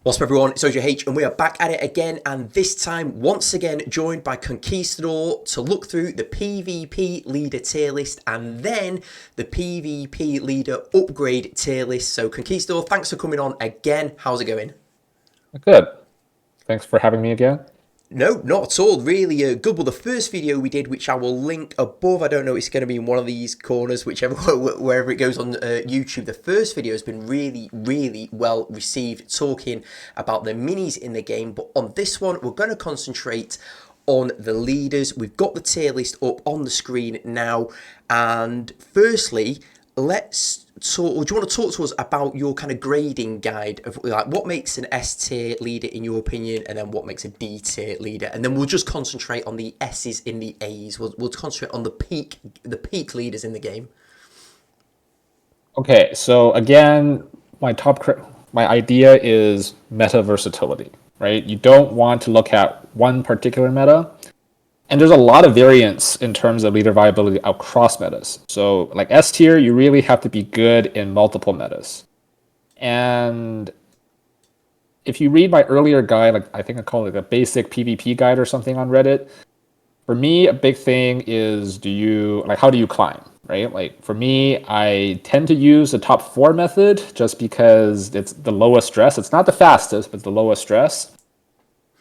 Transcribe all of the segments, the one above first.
What's up everyone, it's Ojh&x and we are back at it again, and this time once again joined by Conquistador to look through the PvP leader tier list and then the PvP leader upgrade tier list. So Conquistador, thanks for coming on again. How's it going? Good. Thanks for having me again. No, not at all. Really good. Well, the first video we did, which I will link above, I don't know, it's going to be in one of these corners, whichever wherever it goes on YouTube. The first video has been really well received, talking about the minis in the game. But on this one, we're going to concentrate on the leaders. We've got the tier list up on the screen now, and firstly, let's talk. Do you want to talk to us about your kind of grading guide of like what makes an S tier leader in your opinion, and then what makes a D tier leader, and then we'll just concentrate on the S's in the A's. We'll concentrate on the peak leaders in the game. Okay, so again, my idea is meta versatility, right? You don't want to look at one particular meta, and there's a lot of variance in terms of leader viability across metas. So like S tier, you really have to be good in multiple metas. And if you read my earlier guide, like I think I call it a basic PvP guide or something on Reddit, for me, a big thing is how do you climb, right? Like for me, I tend to use the top four method just because it's the lowest stress. It's not the fastest, but it's the lowest stress,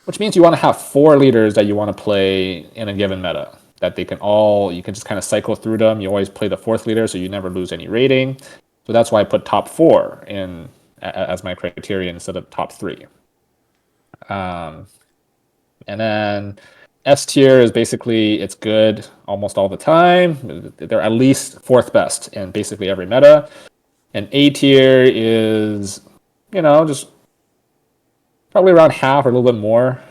which means you want to have four leaders that you want to play in a given meta. That you can just kind of cycle through them. You always play the fourth leader, so you never lose any rating. So that's why I put top four in as my criterion instead of top three. And then S tier is basically it's good almost all the time. They're at least fourth best in basically every meta. And A tier is, just probably around half or a little bit more.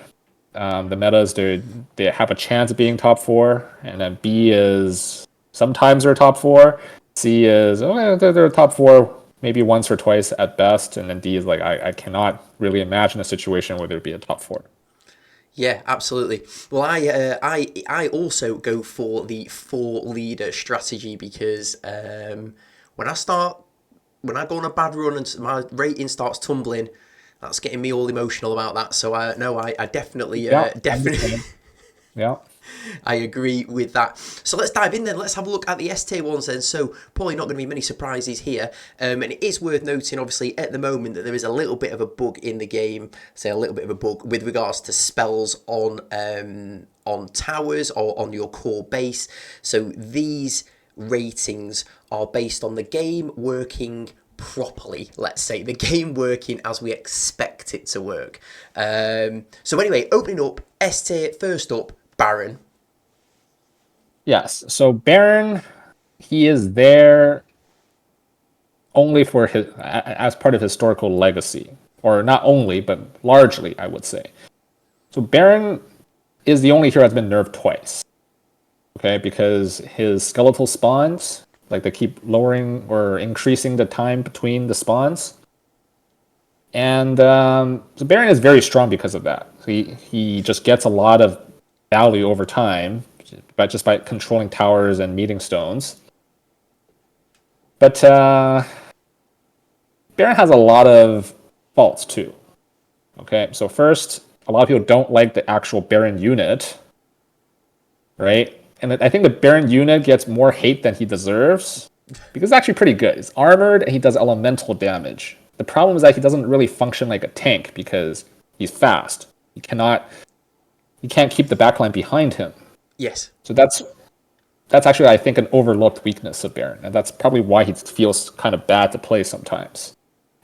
The metas they have a chance of being top four, and then B is sometimes they're top four. C is they're top four maybe once or twice at best, and then D is like I cannot really imagine a situation where there'd be a top four. Yeah, absolutely. Well, I also go for the four leader strategy because when I start when I go on a bad run and my rating starts tumbling, that's getting me all emotional about that. So I no, I definitely Yeah, I definitely understand. Yeah. I agree with that. So let's dive in then. Let's have a look at the S tier ones then. So probably not going to be many surprises here. And it is worth noting, obviously, at the moment that there is a little bit of a bug in the game. Say a little bit of a bug with regards to spells on towers or on your core base. So these ratings are based on the game working properly, let's say the game working as we expect it to work. So anyway, opening up S tier, first up, Baron. Yes. So Baron, he is there only for his as part of historical legacy, or not only, but largely, I would say. So Baron is the only hero that's been nerfed twice. Okay, because his skeletal spawns, like they keep lowering or increasing the time between the spawns, and so Baron is very strong because of that. So he just gets a lot of value over time, but just by controlling towers and meeting stones. But Baron has a lot of faults too. Okay, so first, a lot of people don't like the actual Baron unit, right? And I think the Baron unit gets more hate than he deserves because it's actually pretty good. It's armored and he does elemental damage. The problem is that he doesn't really function like a tank because he's fast. He can't keep the backline behind him. Yes. So that's actually I think an overlooked weakness of Baron, and that's probably why he feels kind of bad to play sometimes.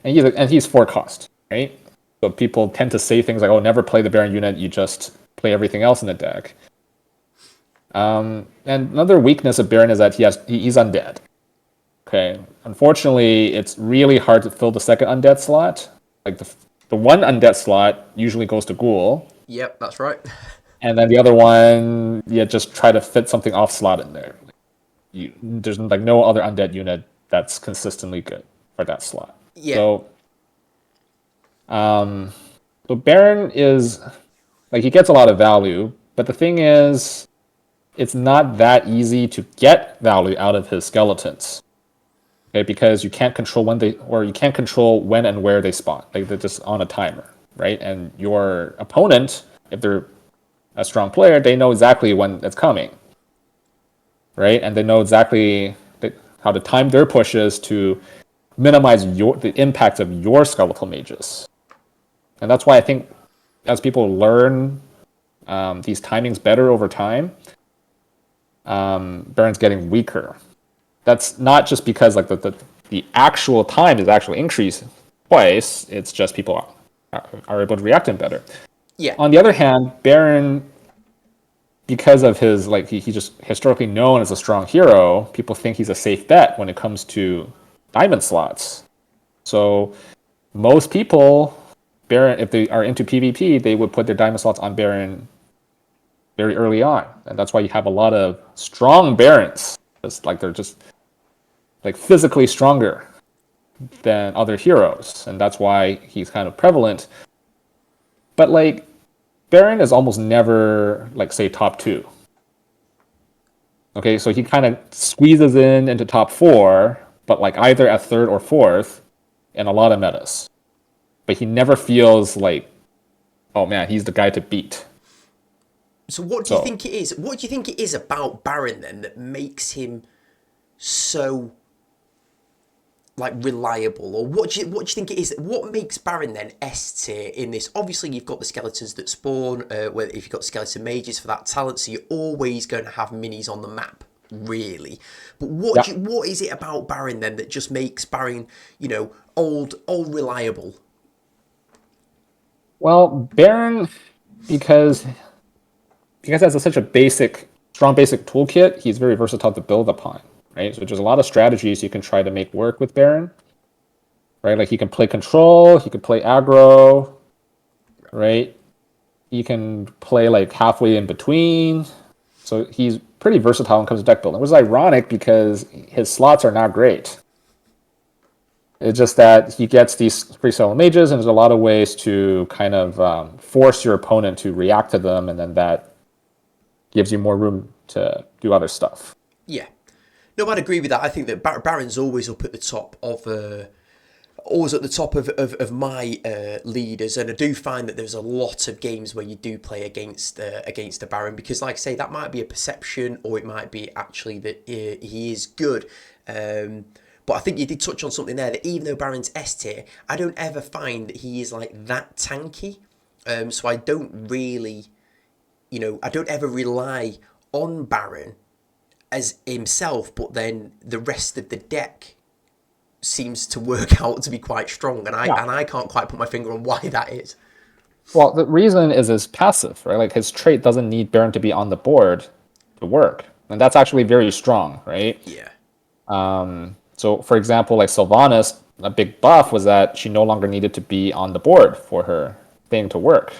And he's four cost, right? So people tend to say things like, "Oh, never play the Baron unit. You just play everything else in the deck." And another weakness of Baron is that he's undead. Okay, unfortunately, it's really hard to fill the second undead slot. Like the one undead slot usually goes to Ghoul, Yep, that's right. and then the other one, you just try to fit something off slot in there. There's like no other undead unit that's consistently good for that slot. Yeah. So, so Baron is like he gets a lot of value, but the thing is, it's not that easy to get value out of his skeletons. Okay, because you can't control you can't control when and where they spawn. Like they're just on a timer, right? And your opponent, if they're a strong player, they know exactly when it's coming, right? And they know exactly how to time their pushes to minimize the impact of your skeletal mages. And that's why I think as people learn these timings better over time, Baron's getting weaker. That's not just because like the actual time is actually increased twice. It's just people are able to react to him better. Yeah. On the other hand, Baron, because of his like he's just historically known as a strong hero, people think he's a safe bet when it comes to diamond slots. So most people, Baron, if they are into PvP, they would put their diamond slots on Baron very early on, and that's why you have a lot of strong Barons. They're just like physically stronger than other heroes, and that's why he's kind of prevalent. But like Baron is almost never like say top 2. Okay, so he kind of squeezes into top 4, but like either at 3rd or 4th in a lot of metas. But he never feels like, oh man, he's the guy to beat. So what do you think it is? What do you think it is about Baron then that makes him so like reliable? Or what do you think it is? What makes Baron then S tier in this? Obviously, you've got the skeletons that spawn. Where if you've got skeleton mages for that talent, so you're always going to have minis on the map, really. But what is it about Baron then that just makes Baron, old reliable? Well, Baron, because it has such a strong basic toolkit, he's very versatile to build upon, right? So there's a lot of strategies you can try to make work with Baron, right? Like he can play control, he can play aggro, right? He can play like halfway in between. So he's pretty versatile when it comes to deck building. It was ironic because his slots are not great. It's just that he gets these free solo mages, and there's a lot of ways to kind of force your opponent to react to them, and then that gives you more room to do other stuff. Yeah. No, I'd agree with that. I think that Baron's always up at the top of my leaders, and I do find that there's a lot of games where you do play against a Baron, because, like I say, that might be a perception, or it might be actually that he is good. But I think you did touch on something there, that even though Baron's S tier, I don't ever find that he is like that tanky. So I don't really, I don't ever rely on Baron as himself, but then the rest of the deck seems to work out to be quite strong, and I can't quite put my finger on why that is. Well, the reason is his passive, right? Like his trait doesn't need Baron to be on the board to work, and that's actually very strong, right? Yeah. So, for example, like Sylvanas, a big buff was that she no longer needed to be on the board for her thing to work.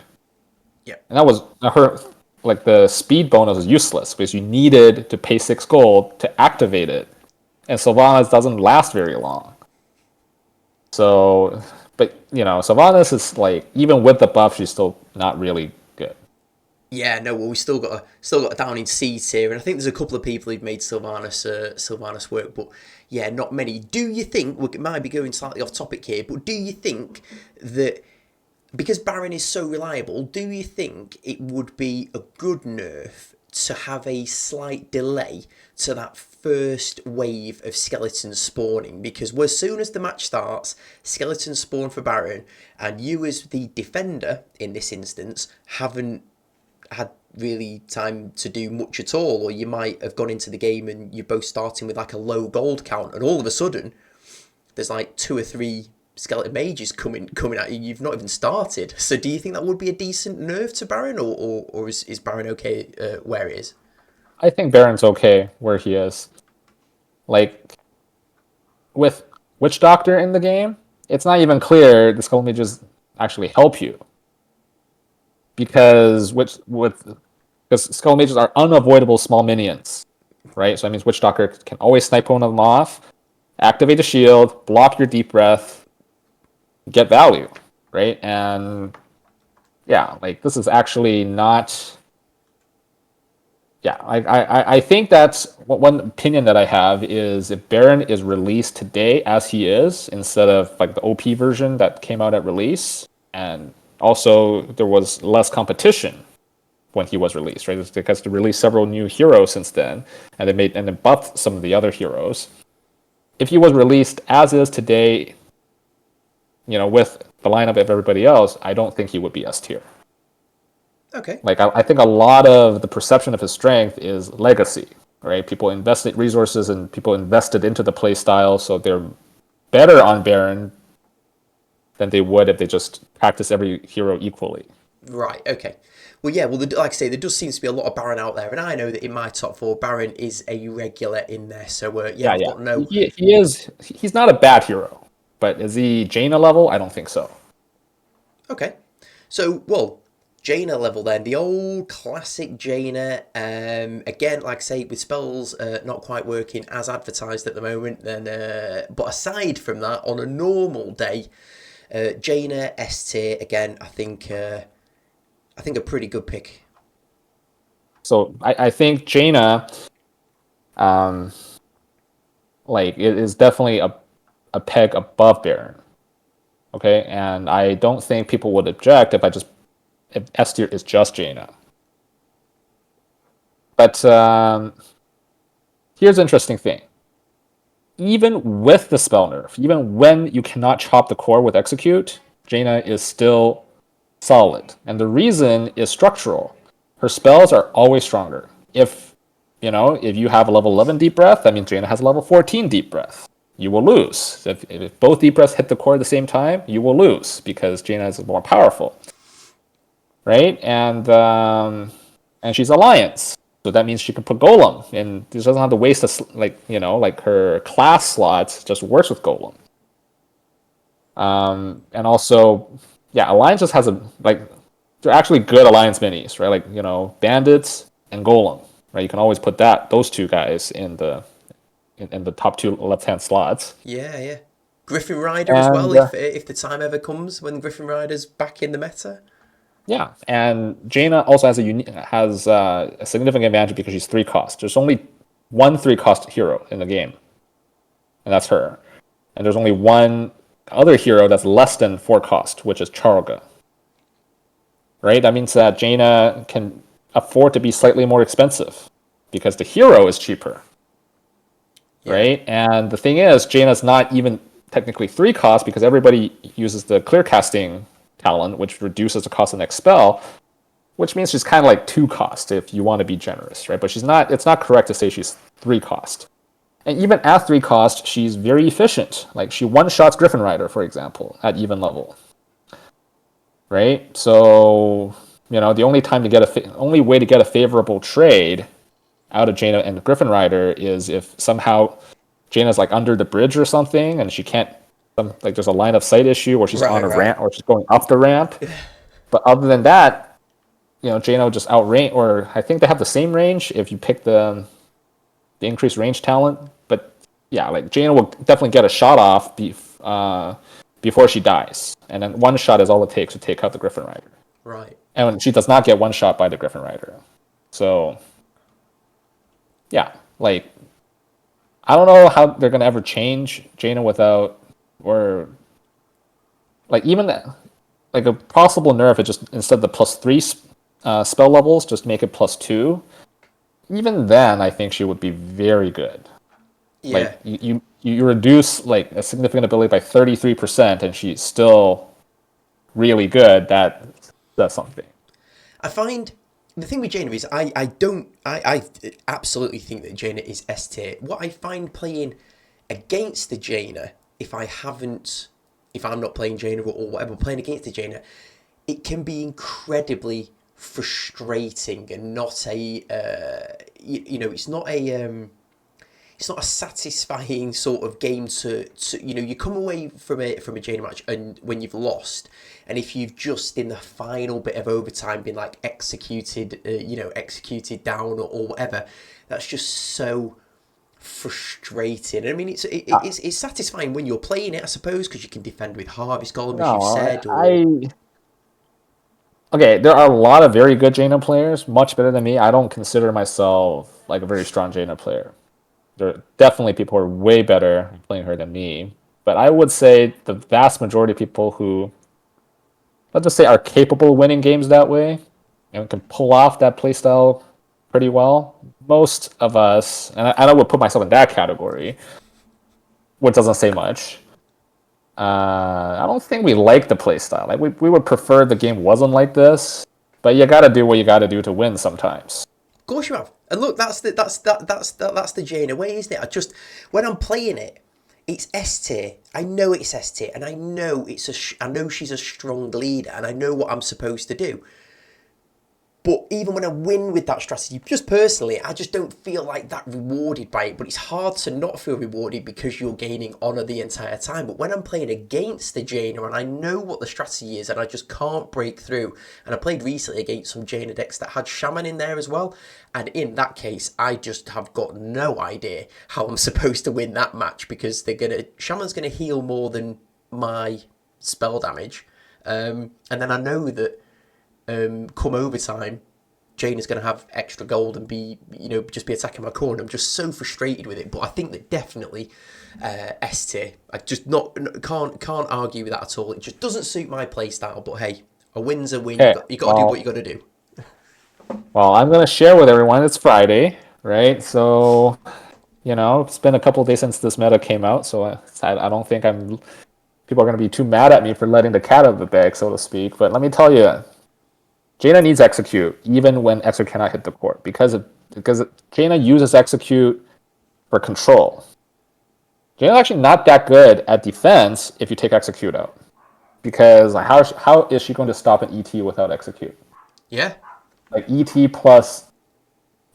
Yeah. And that was her, like the speed bonus was useless because you needed to pay 6 gold to activate it. And Sylvanas doesn't last very long. So, but, Sylvanas is like, even with the buff, she's still not really good. Yeah, no, well, we still got a down in C tier, and I think there's a couple of people who've made Sylvanas work, but yeah, not many. Do you think, we might be going slightly off topic here, but do you think that because Baron is so reliable, do you think it would be a good nerf to have a slight delay to that first wave of skeletons spawning? Because as soon as the match starts, skeletons spawn for Baron, and you as the defender in this instance haven't had really time to do much at all, or you might have gone into the game and you're both starting with like a low gold count, and all of a sudden there's like 2 or 3 skeleton mages coming at you. You've not even started. So do you think that would be a decent nerf to Baron, or is Baron okay where it is? I think Baron's okay where he is. Like, with Witch Doctor in the game, it's not even clear the Skull Mages actually help you. Because Skull Mages are unavoidable small minions, right? So that means Witch Doctor can always snipe one of them off, activate the shield, block your deep breath, get value, right? And yeah, like this is actually not. yeah, I think that's one opinion that I have is if Baron is released today as he is, instead of like the OP version that came out at release, and also there was less competition when he was released, right? It's because they released several new heroes since then, and they buffed some of the other heroes. If he was released as is today, with the lineup of everybody else, I don't think he would be S tier. Okay. Like I think a lot of the perception of his strength is legacy, right? People invested resources and people invested into the play style, so they're better on Baron than they would if they just practice every hero equally. Right, okay. Well, yeah, well, like I say, there does seem to be a lot of Baron out there, and I know that in my top four, Baron is a regular in there, so yeah, Yeah, I've yeah. got no... He is. He's not a bad hero, but is he Jaina level? I don't think so. Okay. So, well, Jaina level then, the old classic Jaina. Again, like I say, with spells not quite working as advertised at the moment. Then, but aside from that, on a normal day, Jaina S tier again. I think a pretty good pick. So I think Jaina, um, like it is definitely a peg above Baron. Okay, and I don't think people would object if S tier is just Jaina. But here's an interesting thing. Even with the spell nerf, even when you cannot chop the core with execute, Jaina is still solid. And the reason is structural. Her spells are always stronger. If you have a level 11 deep breath, that means Jaina has a level 14 deep breath. You will lose. If both deep breaths hit the core at the same time, you will lose because Jaina is more powerful. Right? And she's Alliance. So that means she can put Golem, and she doesn't have to waste like her class slots. Just works with Golem. And also, yeah, Alliance just has they're actually good Alliance minis, right? Like Bandits and Golem, right? You can always put those two guys in the top two left-hand slots. Yeah, yeah. Griffin Rider as well, And if the time ever comes when Griffin Rider's back in the meta. yeah, and Jaina also has a significant advantage because she's 3 cost. There's only one 3 cost hero in the game, and that's her. And there's only one other hero that's less than 4 cost, which is Charlga. Right? That means that Jaina can afford to be slightly more expensive because the hero is cheaper. Yeah. Right? And the thing is, Jaina's not even technically 3 cost because everybody uses the clear casting talent, which reduces the cost of the next spell, which means she's kind of like 2 cost if you want to be generous, right? But she's not. It's not correct to say she's 3 cost. And even at 3 cost, she's very efficient. Like she one-shots Griffin Rider, for example, at even level, right? So the only way to get a favorable trade out of Jaina and Griffin Rider is if somehow Jaina's like under the bridge or something, and she can't. Like there's a line of sight issue, or she's on a ramp, or she's going up the ramp. But other than that, Jaina will just outrange, or I think they have the same range if you pick the increased range talent. But yeah, like Jaina will definitely get a shot off before she dies, and then one shot is all it takes to take out the Griffin Rider. Right. And she does not get one shot by the Griffin Rider. So yeah, like I don't know how they're gonna ever change Jaina without, or like even like a possible nerf, it just instead of the +3 spell levels, just make it +2. Even then, I think she would be very good. Yeah. Like you reduce like a significant ability by 33%, and she's still really good. That's something. I find the thing with Jaina is I absolutely think that Jaina is S tier. What I find playing against the Jaina, if I'm not playing Jaina or whatever, playing against the Jaina, it can be incredibly frustrating and not it's not a satisfying sort of game to you come away from a Jaina match and when you've lost, and if you've just in the final bit of overtime been like executed down or whatever, that's just so frustrating. I mean, it's satisfying when you're playing it, I suppose, because you can defend with Harvest Golem, as you said. okay, there are a lot of very good Jaina players, much better than me. I don't consider myself like a very strong Jaina player. There are definitely people who are way better playing her than me. But I would say the vast majority of people who, let's just say, are capable of winning games that way and can pull off that playstyle pretty well. Most of us, and I would put myself in that category, which doesn't say much. I don't think we like the playstyle. Like we would prefer the game wasn't like this, but you got to do what you got to do to win sometimes. Of course you have. And look, that's the Jaina way, isn't it? I just when I'm playing it, it's S tier. I know it's S tier, and I know I know she's a strong leader, and I know what I'm supposed to do. But even when I win with that strategy, just personally, I just don't feel like that rewarded by it. But it's hard to not feel rewarded because you're gaining honour the entire time. But when I'm playing against the Jaina and I know what the strategy is and I just can't break through, and I played recently against some Jaina decks that had Shaman in there as well, and in that case, I just have got no idea how I'm supposed to win that match because Shaman's gonna heal more than my spell damage, and then I know that. Come overtime, Jane is going to have extra gold and just be attacking my corner. I'm just so frustrated with it. But I think that definitely S tier. I just can't argue with that at all. It just doesn't suit my play style. But hey, a win's a win. Okay, You got to do what you got to do. well, I'm gonna share with everyone. It's Friday, right? So, it's been a couple of days since this meta came out, so I don't think people are gonna be too mad at me for letting the cat out of the bag, so to speak. But let me tell you. Jaina needs execute even when execute cannot hit the court because Jaina uses execute for control. Jaina's actually not that good at defense if you take execute out because how is she going to stop an ET without execute? Yeah. Like ET plus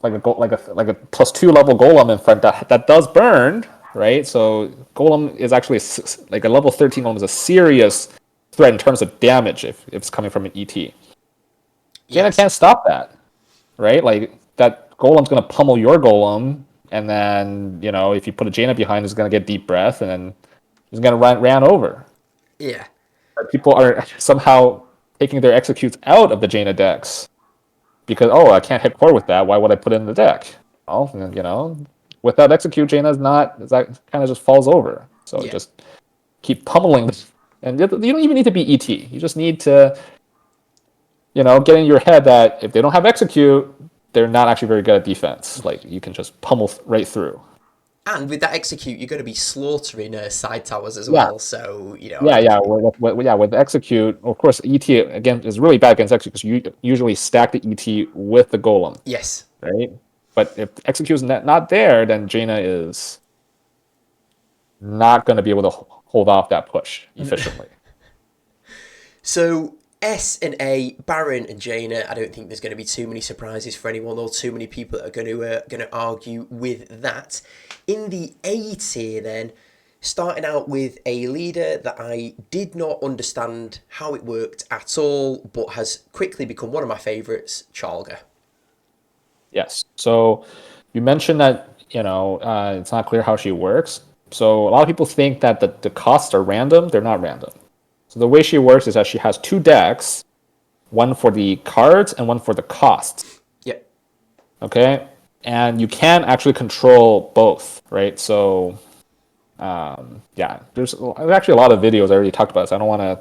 like a +2 level golem in front that does burn, right? So golem is actually like a level 13 golem is a serious threat in terms of damage if it's coming from an ET. Jaina Yes. can't stop that, right? Like that golem's gonna pummel your golem, and then if you put a Jaina behind, it's gonna get deep breath, and then he's gonna ran over. Yeah. People are somehow taking their executes out of the Jaina decks because I can't hit core with that. Why would I put it in the deck? Well, without execute, Jaina's not that kind of just falls over. So Yeah. just keep pummeling, and you don't even need to be ET. You just need to. Get in your head that if they don't have execute, they're not actually very good at defense. Like you can just pummel right through. And with that execute, you're going to be slaughtering side towers as Yeah, well. So yeah. With execute, of course, ET again is really bad against execute because you usually stack the ET with the golem, yes. right? But if execute is not there, then Jaina is not going to be able to hold off that push efficiently. So S and A, Baron and Jaina. I don't think there's going to be too many surprises for anyone or too many people that are going to argue with that. In the A tier, then, starting out with a leader that I did not understand how it worked at all, but has quickly become one of my favourites, Chalga. Yes. So you mentioned that it's not clear how she works. So a lot of people think that the costs are random. They're not random. So the way she works is that she has two decks, one for the cards and one for the costs. Yep. Okay, and you can actually control both, right? So, there's actually a lot of videos I already talked about this. I don't want to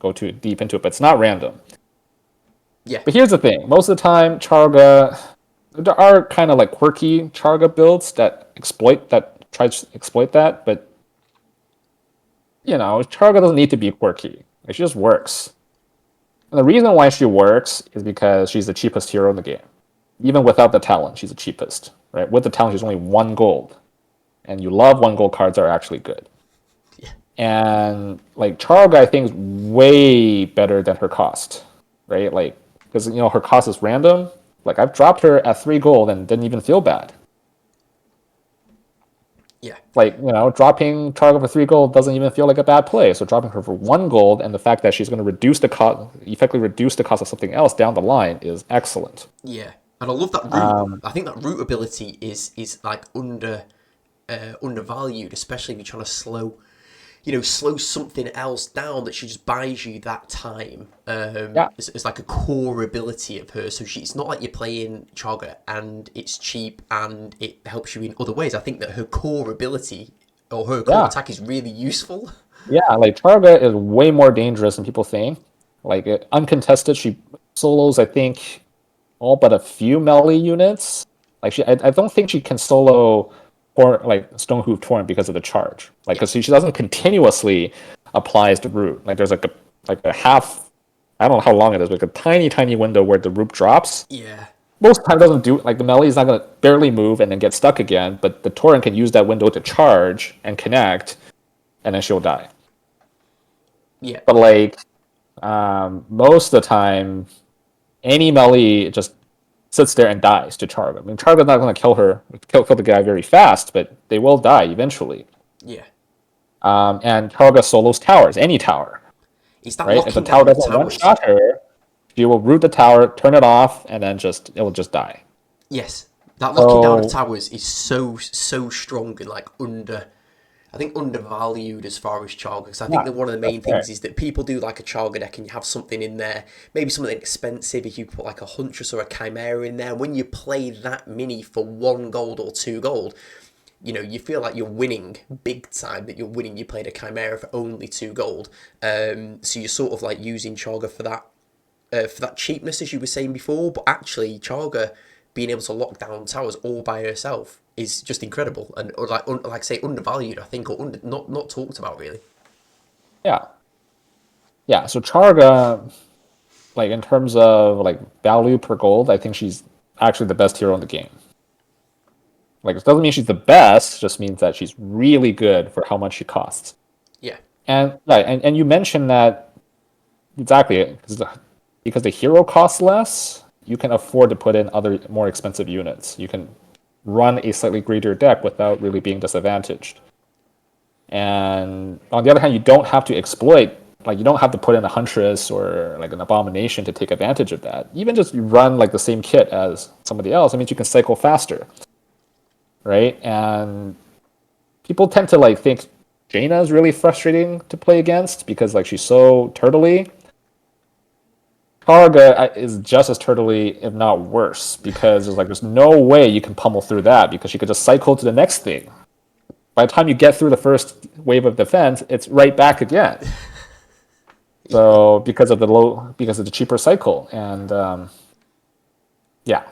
go too deep into it, but it's not random. Yeah. But here's the thing: most of the time, there are kind of like quirky Charga builds that try to exploit that, but Charga doesn't need to be quirky. It just works. And the reason why she works is because she's the cheapest hero in the game. Even without the talent, she's the cheapest. Right? With the talent, she's only 1 gold. And you love 1 gold cards are actually good. Yeah. And like Charga, I think is way better than her cost. Right? Like because her cost is random. Like I've dropped her at 3 gold and didn't even feel bad. Yeah. Like, dropping Charga for 3 gold doesn't even feel like a bad play. So dropping her for 1 gold and the fact that she's going to effectively reduce the cost of something else down the line is excellent. Yeah. And I love that root. I think that root ability is like undervalued, especially if you're trying to slow slow something else down that she just buys you that time. Yeah, It's like a core ability of hers. So it's not like you're playing Chaga and it's cheap and it helps you in other ways. I think that her core ability or her core yeah, attack is really useful. yeah. Like Targa is way more dangerous than people think. Like uncontested, she solos, I think, all but a few melee units. Like I don't think she can solo or like Stonehoof Torrent because of the charge. Like Yeah, because she doesn't continuously applies the root. Like there's like a half. I don't know how long it is, but like a tiny window where the root drops. yeah, Most of the time it doesn't do like the melee is not gonna barely move and then get stuck again, but the torrent can use that window to charge and connect, and then she'll die. yeah, But like most of the time, any melee just sits there and dies to Charga. I mean, Charga's not going to kill the guy very fast, but they will die eventually. yeah. And Charga solos towers, any tower, It's that right? If the locking tower down of doesn't one towers. shot her, she will root the tower, turn it off, and then it will just die. Yes, that locking down of So towers is so strong and like I think undervalued as far as Chaga, because I think yeah, that one of the that's main fair. things is that people do like a Chaga deck and you have something in there, maybe something expensive if you put like a Huntress or a Chimera in there. When you play that mini for 1 gold or 2 gold, you feel like you're winning big time, that you're winning. You played a Chimera for only 2 gold. So you're sort of like using Chaga for that cheapness, as you were saying before, but actually Chaga being able to lock down towers all by herself is just incredible and or like say undervalued, I think, or not talked about really. Yeah, yeah. So Charga, like in terms of like value per gold, I think she's actually the best hero in the game. Like it doesn't mean she's the best, just means that she's really good for how much she costs. Yeah, And right, and you mentioned that exactly because the hero costs less, you can afford to put in other more expensive units. You can run a slightly greater deck without really being disadvantaged. And on the other hand, you don't have to exploit, like you don't have to put in a huntress or like an abomination to take advantage of that. Even just you run like the same kit as somebody else, it means you can cycle faster, right? And people tend to like think Jaina is really frustrating to play against because like she's so turtly. Karga is just as turtly, if not worse, because there's no way you can pummel through that because she could just cycle to the next thing. By the time you get through the first wave of defense, it's right back again. yeah. So because of the cheaper cycle, and yeah,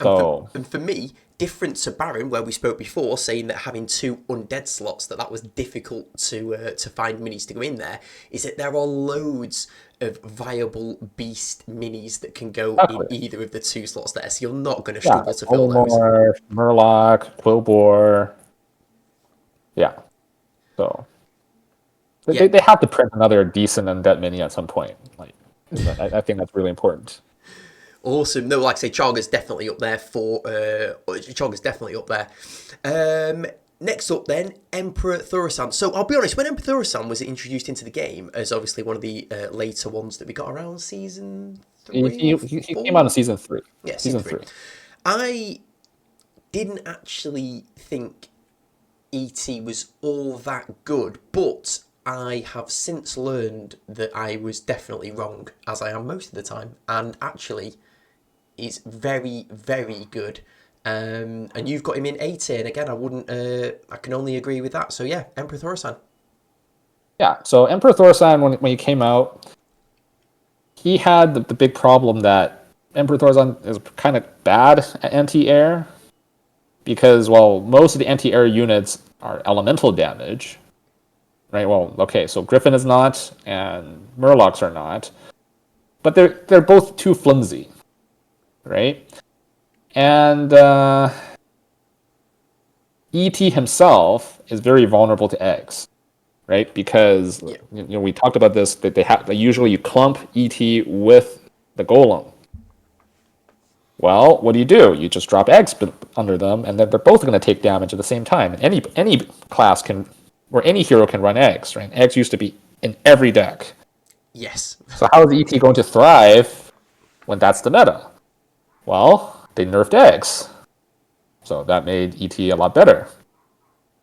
so And for me, different to Baron, where we spoke before, saying that having 2 undead slots that was difficult to find minis to go in there, is that there are loads of viable beast minis that can go in exactly, either of the 2 slots there. So you're not going to yeah, struggle to fill those. Polymorph, Murloc, Quillbore, yeah. So Yeah, they have to print another decent undead mini at some point. Like I think that's really important. awesome. No, like I say, Chaga's definitely up there Chaga's definitely up there. Next up, then, Emperor Thaurissan. So I'll be honest, when Emperor Thaurissan was introduced into the game as obviously one of the later ones that we got around season He, 3 he, or he came out in 4, season 3. yeah, season Season 3. 3. I didn't actually think ET was all that good, but I have since learned that I was definitely wrong, as I am most of the time, and actually is very, very good. And you've got him in A tier, and again, I wouldn't. I can only agree with that. So yeah, Emperor Thaurissan. Yeah. So Emperor Thaurissan, when he came out, he had the big problem that Emperor Thaurissan is kind of bad at anti-air because well, most of the anti-air units are elemental damage, right? Well, okay, so Griffin is not, and Murlocs are not, but they're both too flimsy, right? And ET himself is very vulnerable to eggs, right? Because Yeah. we talked about this that they usually you clump ET with the golem. Well, what do? You just drop eggs under them, and then they're both going to take damage at the same time. And any class can, or any hero can run eggs, right? Eggs used to be in every deck. Yes. So how is ET going to thrive when that's the meta? Well, they nerfed eggs, so that made ET a lot better.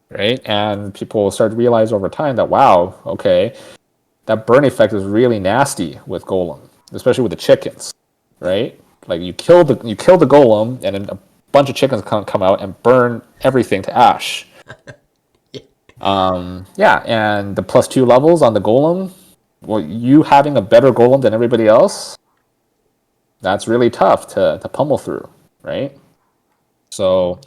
right? And people start to realize over time that, wow, okay, that burn effect is really nasty with golem, especially with the chickens, right? Like you kill the golem, and then a bunch of chickens come out and burn everything to ash. Yeah, and the +2 levels on the golem, well, you having a better golem than everybody else, that's really tough to pummel through, right? So,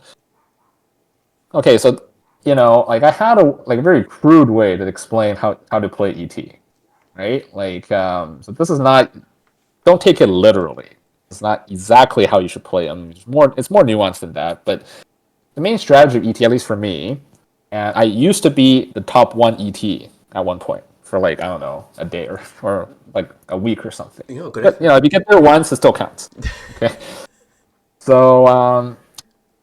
okay, so like I had a very crude way to explain how to play ET, right? Like, so this is not, don't take it literally. It's not exactly how you should play them. It's more nuanced than that. But the main strategy of ET, at least for me, and I used to be the top 1 ET at one point for like, I don't know, a day or like a week or something. Oh, good. But if you get there once, it still counts. Okay. So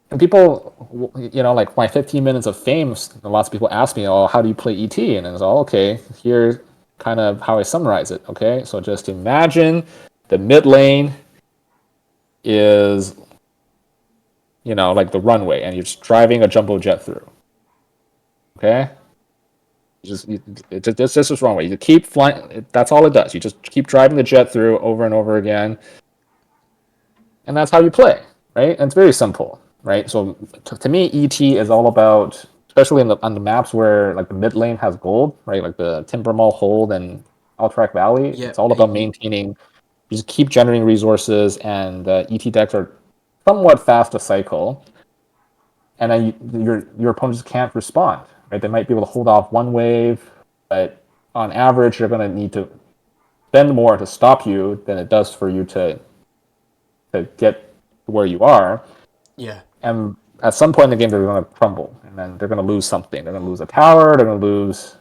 and people, like my 15 minutes of fame, lots of people ask me, oh, how do you play ET? And it's all, okay, here's kind of how I summarize it. Okay, so just imagine the mid lane is, like the runway, and you're just driving a jumbo jet through. Okay, it's just runway. You keep flying. That's all it does. You just keep driving the jet through over and over again, and that's how you play, right? And it's very simple, right? So to me, ET is all about, especially on the maps where like the mid lane has gold, right? Like the Timbermall Hold and Alterac Valley. Yeah. It's all about maintaining. You just keep generating resources, and ET decks are somewhat fast to cycle, and then your opponents can't respond. Right? They might be able to hold off one wave, but on average, you're going to need to spend more to stop you than it does for you to get to where you are. Yeah. And at some point in the game, they're going to crumble, and then they're going to lose something. They're going to lose a tower. They're going to lose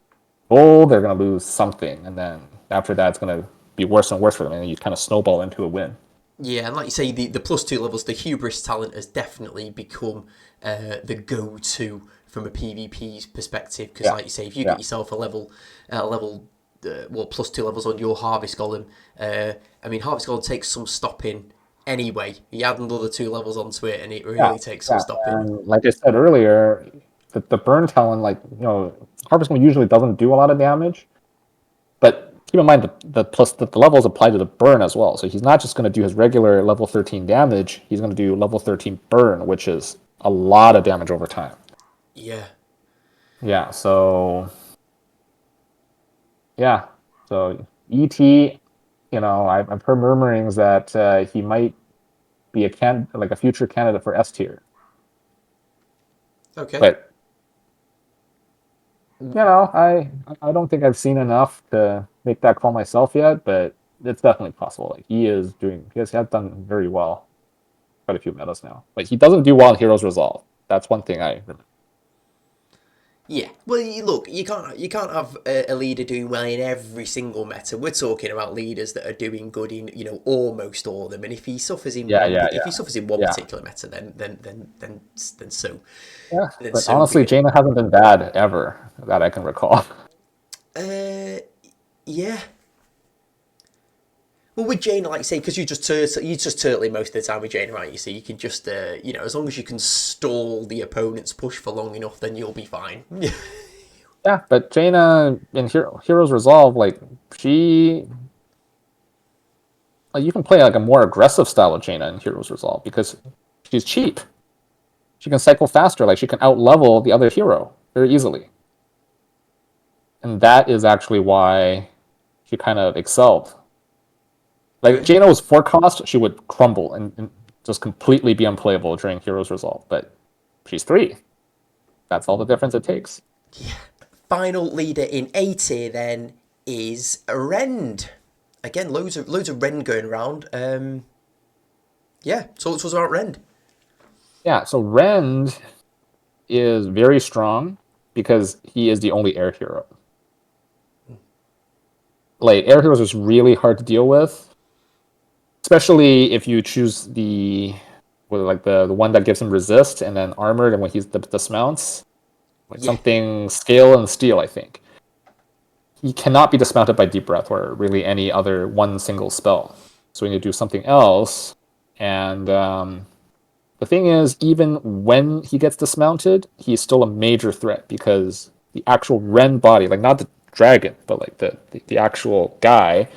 gold. They're going to lose something, and then after that, it's going to be worse and worse for them, and you kind of snowball into a win. Yeah, and like you say, the +2 levels, the hubris talent has definitely become the go-to from a PvP perspective. Because, like you say, if you get yourself a level, +2 levels on your Harvest Golem, I mean, Harvest Golem takes some stopping anyway. You add another 2 levels onto it, and it really takes some stopping. And like I said earlier, the burn talent, like Harvest Moon usually doesn't do a lot of damage, but keep in mind the levels apply to the burn as well. So he's not just going to do his regular level 13 damage; he's going to do level 13 burn, which is a lot of damage over time. Yeah. Yeah. So ET, I've heard murmurings that he might be a future candidate for S tier. Okay. But I don't think I've seen enough to make that call myself yet, but it's definitely possible. Like he has done very well, quite a few metas now. But he doesn't do well in Heroes Resolve. That's one thing I remember. Yeah, well, look, you can't have a leader doing well in every single meta. We're talking about leaders that are doing good in almost all of them. And if he suffers in if he suffers in one particular meta, then so. Yeah, then but so honestly, be it. Jaina hasn't been bad ever that I can recall. Yeah. Well, with Jaina, like you say, because you just turtle most of the time with Jaina, right? You see, you can just as long as you can stall the opponent's push for long enough, then you'll be fine. Yeah, but Jaina in Heroes Resolve, like you can play like a more aggressive style of Jaina in Heroes Resolve because she's cheap. She can cycle faster, like she can out-level the other hero very easily. And that is actually why she kind of excelled. Like, if Jaina was 4 cost, she would crumble and just completely be unplayable during Heroes Resolve. But she's 3. That's all the difference it takes. Yeah. Final leader in A tier then is Rend. Again, loads of Rend going around. Yeah, talk to us about Rend. Yeah, so Rend is very strong because he is the only air hero. Like, air heroes is really hard to deal with, especially if you choose the one that gives him resist and then armored, and when he's dismounts, something scale and steel, I think. He cannot be dismounted by Deep Breath or really any other one single spell. So we need to do something else, and The thing is, even when he gets dismounted, he's still a major threat because the actual Ren body, like not the dragon, but like the actual guy,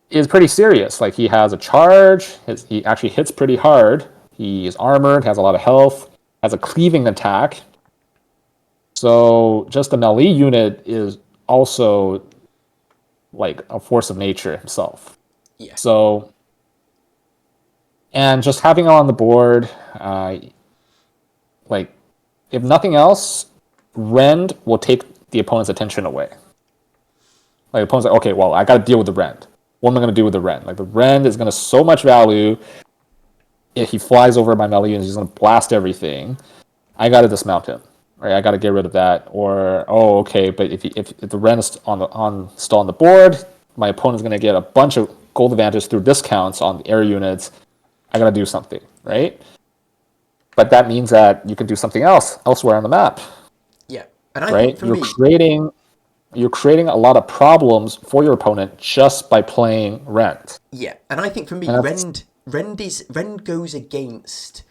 is pretty serious. Like he has a charge, he actually hits pretty hard. He is armored, has a lot of health, has a cleaving attack. So just the melee unit is also like a force of nature himself. Yeah. So, and just having it on the board, like if nothing else, Rend will take the opponent's attention away. Like the opponent's like, okay, well, I got to deal with the Rend. What am I going to do with the Rend? Like the Rend is going to so much value. If he flies over my melee and he's going to blast everything, I got to dismount him. Right, I got to get rid of that. Or okay, but if the Rend is still on the board, my opponent's going to get a bunch of gold advantage through discounts on the air units. I got to do something, right? But that means that you can do something else elsewhere on the map. Yeah, and I think right? for me, You're creating a lot of problems for your opponent just by playing Rend. yeah, and I think for me, Rend goes against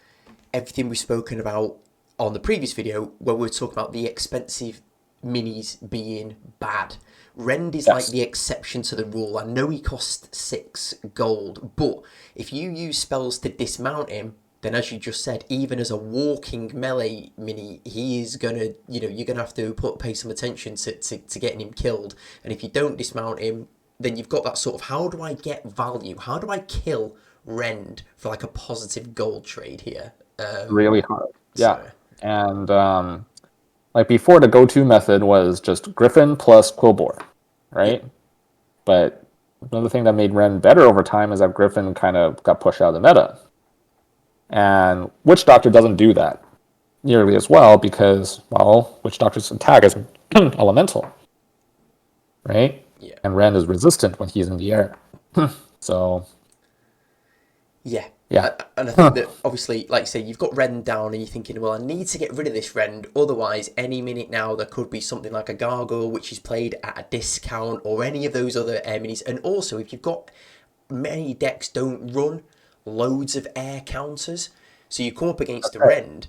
everything we've spoken about on the previous video where we were talking about the expensive minis being bad. Rend is like the exception to the rule. I know he costs 6 gold, but if you use spells to dismount him, then as you just said, even as a walking melee mini, he is gonna, you're gonna have to pay some attention to getting him killed. And if you don't dismount him, then you've got that sort of, how do I get value? How do I kill Rend for like a positive gold trade here? Really hard. Yeah. So, And like before, the go-to method was just Griffin plus Quillbore, right? yeah, But another thing that made Rend better over time is that Griffin kind of got pushed out of the meta. And Witch Doctor doesn't do that nearly as well because, well, Witch Doctor's attack is elemental, right? yeah. And Rend is resistant when he's in the air. So, Yeah. yeah. And I think that obviously, like you say, you've got Rend down and you're thinking, well, I need to get rid of this Rend. Otherwise, any minute now, there could be something like a Gargoyle, which is played at a discount, or any of those other air minis. And also, if you've got many decks don't run loads of air counters, so you come up against a Rend,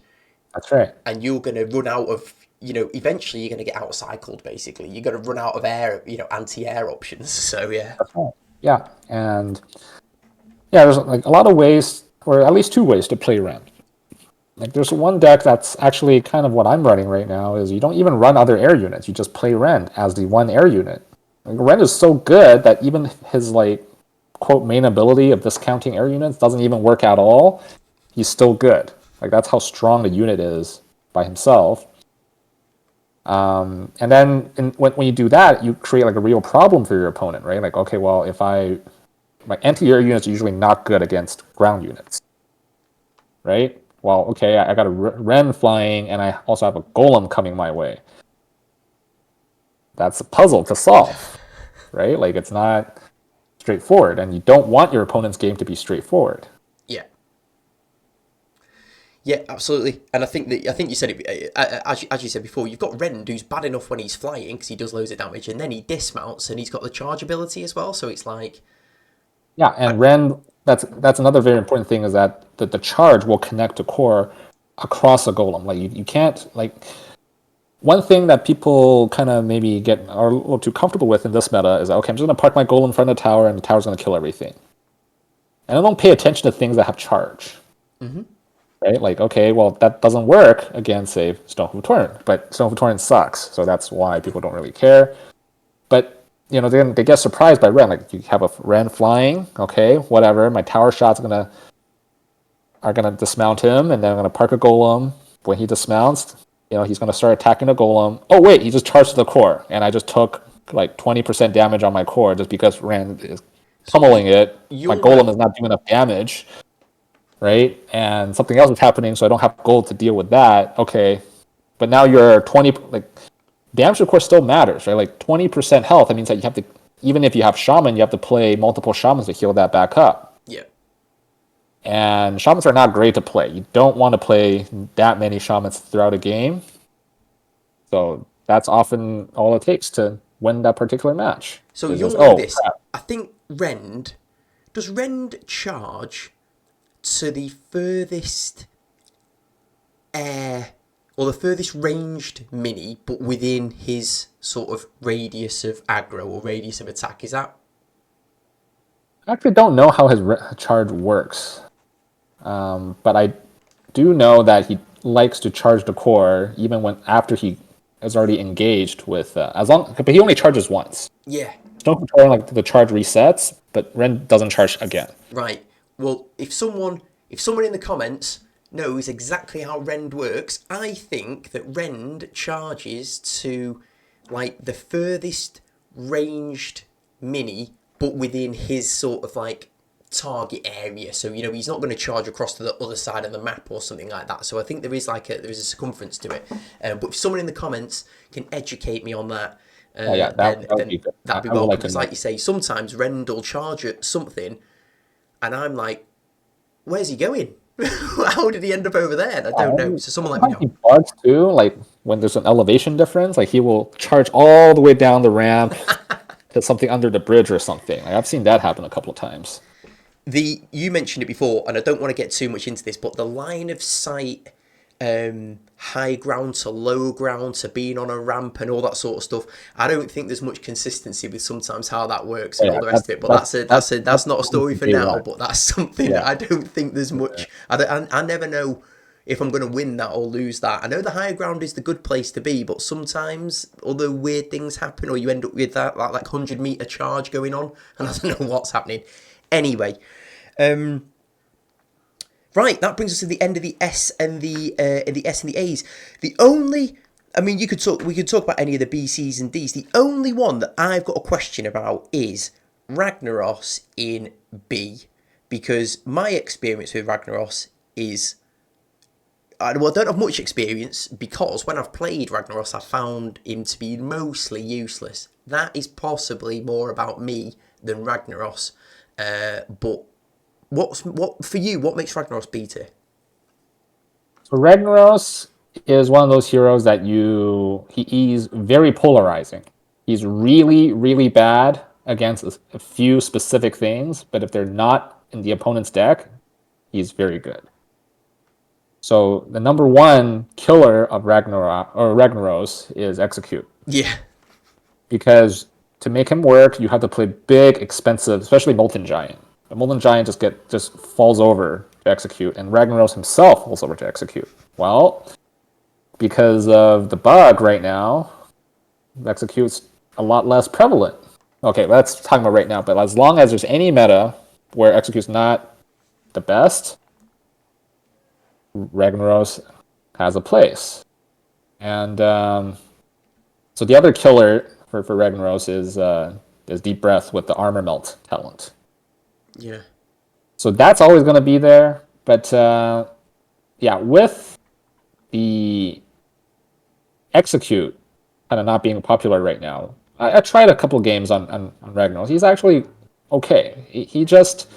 That's right. and you're going to run out of, eventually you're going to get outcycled, basically. You're going to run out of air, anti-air options. So, yeah. That's right. Yeah. And yeah, there's like a lot of ways, or at least 2 ways to play Rend. Like there's one deck that's actually kind of what I'm running right now is you don't even run other air units. You just play Rend as the one air unit. Like, Rend is so good that even his like quote main ability of discounting air units doesn't even work at all. He's still good. Like that's how strong the unit is by himself. And then when you do that, you create like a real problem for your opponent, right? Like, okay, well, my anti-air units are usually not good against ground units, right? Well, okay, I got a Ren flying, and I also have a Golem coming my way. That's a puzzle to solve, right? Like it's not straightforward, and you don't want your opponent's game to be straightforward. Yeah. Yeah, absolutely. And I think you said it as you said before. You've got Rend, who's bad enough when he's flying because he does loads of damage, and then he dismounts and he's got the charge ability as well. So it's like, yeah, and Ren. That's another very important thing is that the charge will connect to core across a golem. Like you can't like. One thing that people kind of maybe are a little too comfortable with in this meta is that, okay, I'm just going to park my golem in front of the tower, and the tower's going to kill everything. And I don't pay attention to things that have charge. Mm-hmm. Right? Like, okay, well, that doesn't work against, say, Stonehoof Torrent, but Stonehoof Torrent sucks, so that's why people don't really care. But, they get surprised by Ren. Like, you have a Ren flying, okay, whatever, my tower shots are gonna dismount him, and then I'm gonna park a golem. When he dismounts, he's gonna start attacking the golem. Oh, wait, he just charged the core, and I just took, like, 20% damage on my core just because Ren is pummeling it. My golem is not doing enough damage. Right? And something else is happening, so I don't have gold to deal with that. Okay. But now you're 20, like, damage, of course, still matters, right? Like, 20% health, that means that you have to, even if you have Shaman, you have to play multiple Shamans to heal that back up. yeah. And Shamans are not great to play. You don't want to play that many Shamans throughout a game. So that's often all it takes to win that particular match. So you'll know this. Crap. I think does Rend charge to the furthest air, or the furthest ranged mini, but within his sort of radius of aggro or radius of attack. Is that? I actually don't know how his charge works, but I do know that he likes to charge the core even when after he is already engaged with but he only charges once. Yeah. Stone Control, like the charge resets, but Ren doesn't charge again. Right. Well, if someone in the comments knows exactly how Rend works, I think that Rend charges to like the furthest ranged mini, but within his sort of like target area. So he's not going to charge across to the other side of the map or something like that. So I think there is a circumference to it. But if someone in the comments can educate me on that, that'd be welcome. Because like you say, sometimes Rend will charge at something, and I'm like, where's he going? How did he end up over there? I don't know. So someone let me know. He bugs too, like when there's an elevation difference, like he will charge all the way down the ramp to something under the bridge or something. Like I've seen that happen a couple of times. You mentioned it before, and I don't want to get too much into this, but the line of sight, high ground to low ground to being on a ramp and all that sort of stuff. I don't think there's much consistency with sometimes how that works and all the rest of it. But that's not a story for now. But that's something that I don't think there's much. I never know if I'm going to win that or lose that. I know the higher ground is the good place to be, but sometimes other weird things happen, or you end up with that like 100-meter charge going on, and I don't know what's happening. Anyway, right, that brings us to the end of the S and the S and the A's. We could talk about any of the B, C's and D's. The only one that I've got a question about is Ragnaros in B, because my experience with Ragnaros is, I don't have much experience, because when I've played Ragnaros, I found him to be mostly useless. That is possibly more about me than Ragnaros. But what for you? What makes Ragnaros B tier? So Ragnaros is one of those heroes that he's very polarizing. He's really, really bad against a few specific things, but if they're not in the opponent's deck, he's very good. So the number one killer of Ragnaros is Execute. Yeah. Because to make him work, you have to play big, expensive, especially Molten Giant. The Molten Giant just falls over to Execute, and Ragnaros himself falls over to Execute. Well, because of the bug right now, Execute's a lot less prevalent. Okay, let's talk about right now, but as long as there's any meta where Execute's not the best, Ragnaros has a place. And so the other killer for Ragnaros is Deep Breath with the Armor Melt talent. Yeah. So that's always going to be there. But with the Execute kind of not being popular right now, I tried a couple games on Ragnaros. He's actually okay. He just,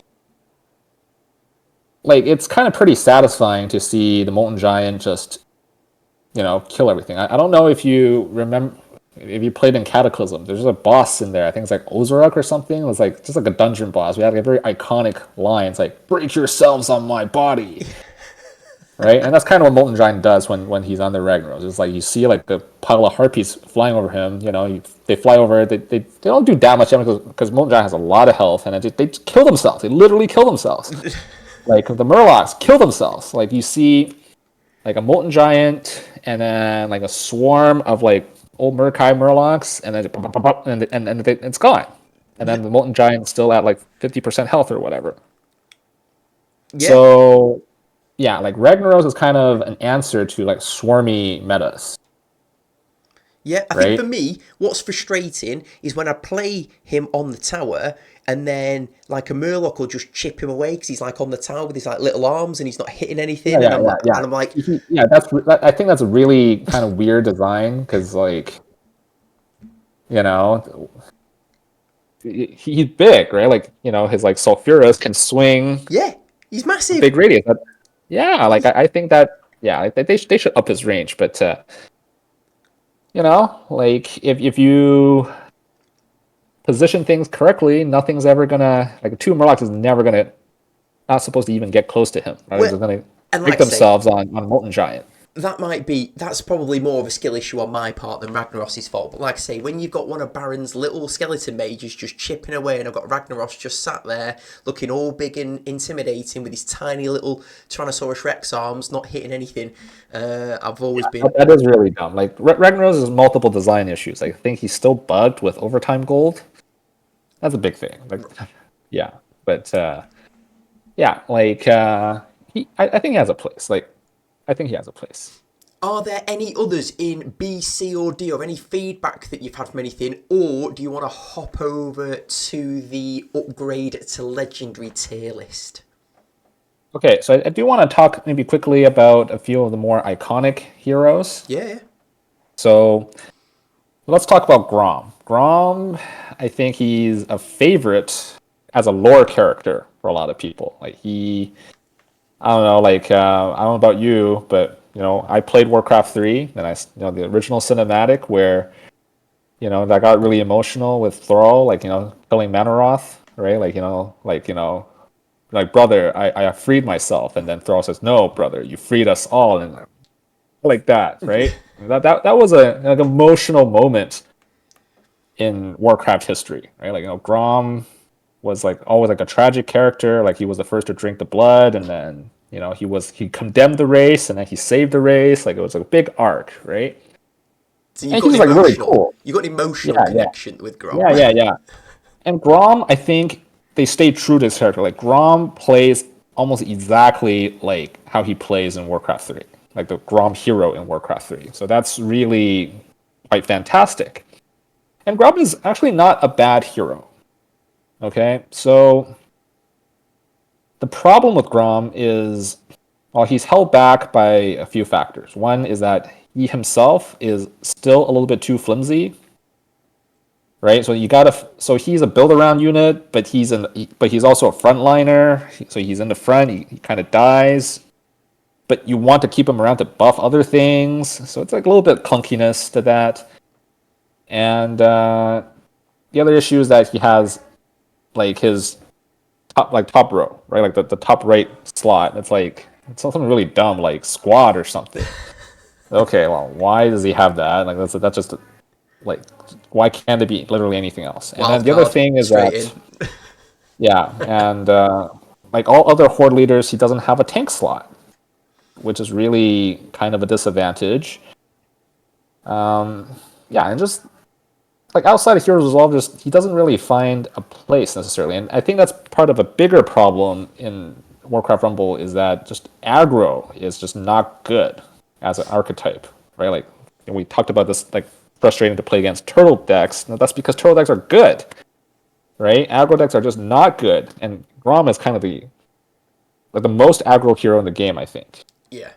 like, it's kind of pretty satisfying to see the Molten Giant just, kill everything. I don't know if you remember, if you played in Cataclysm, there's a boss in there. I think it's like Ojh&x or something. It was like just like a dungeon boss. We had like a very iconic line. It's like, break yourselves on my body. Right? And that's kind of what Molten Giant does when he's on the Ragnaros. It's like you see like a pile of harpies flying over him. They fly over. They don't do that much damage because Molten Giant has a lot of health, and they just kill themselves. They literally kill themselves. Like the Murlocs kill themselves. Like you see like a Molten Giant and then like a swarm of like old Murkai Murlocs, and then and it's gone. And then the Molten Giant's still at like 50% health or whatever. Yeah. So yeah, like Ragnaros is kind of an answer to like swarmy metas. Yeah, I think for me, what's frustrating is when I play him on the tower, and then like a Murloc will just chip him away because he's like on the tower with his like little arms and he's not hitting anything. And I'm like, I think that's a really kind of weird design because like, he's big, right? Like his like Sulfuras can swing. Yeah, he's massive. Big radius. Like I think that they should up his range, but like if you position things correctly, nothing's ever gonna, like, two Murlocs is never gonna, not supposed to even get close to him. Right? They're Well, going to and break like I say, themselves on Molten Giant. that's probably more of a skill issue on my part than Ragnaros's fault. But like I say, when you've got one of Baron's little skeleton mages just chipping away, and I've got Ragnaros just sat there looking all big and intimidating with his tiny little Tyrannosaurus Rex arms, not hitting anything, I've always been. That is really dumb. Like Ragnaros has multiple design issues. I think he's still bugged with overtime gold. That's a big thing. Like, yeah, but yeah, like I think he has a place. Like, I think he has a place. Are there any others in B, C, or D, or any feedback that you've had from anything, or do you want to hop over to the upgrade to legendary tier list? Okay, so I do want to talk maybe quickly about a few of the more iconic heroes. Yeah. So let's talk about Grom. Grom, I think he's a favorite as a lore character for a lot of people. Like I don't know, like I don't know about you, but I played Warcraft 3, and the original cinematic where that got really emotional with Thrall, like killing Manoroth, right? Like brother, I have freed myself, and then Thrall says, "No, brother, you freed us all," and like that, right? that was an emotional moment in Warcraft history, right? Like Grom was like always like a tragic character. Like he was the first to drink the blood, and then he condemned the race, and then he saved the race. Like it was a big arc, right? So you've And got he was an like really emotional, cool. you've got an emotional Yeah, yeah, connection with Grom. yeah. And Grom, I think they stayed true to his character. Like Grom plays almost exactly like how he plays in Warcraft 3, like the Grom hero in Warcraft 3. So that's really quite fantastic. And Grom is actually not a bad hero. Okay, so the problem with Grom is, well, he's held back by a few factors. One is that he himself is still a little bit too flimsy, right? So he's a build around unit, but he's also a frontliner. So he's in the front. He kind of dies, but you want to keep him around to buff other things. So it's like a little bit clunkiness to that. And the other issue is that he has like his top row, right? Like the top right slot. It's something really dumb, like squad or something. Okay, well, why does he have that? Like that's just like, why can't it be literally anything else? And then Wild the other card, thing is straight that, in. yeah, and like all other horde leaders, he doesn't have a tank slot, which is really kind of a disadvantage. Yeah, and just like outside of Heroes Resolve, just he doesn't really find a place necessarily, and I think that's part of a bigger problem in Warcraft Rumble is that just aggro is just not good as an archetype, right? Like we talked about this, like frustrating to play against turtle decks. Now, that's because turtle decks are good, right? Aggro decks are just not good, and Grom is kind of the most aggro hero in the game, I think. Yeah.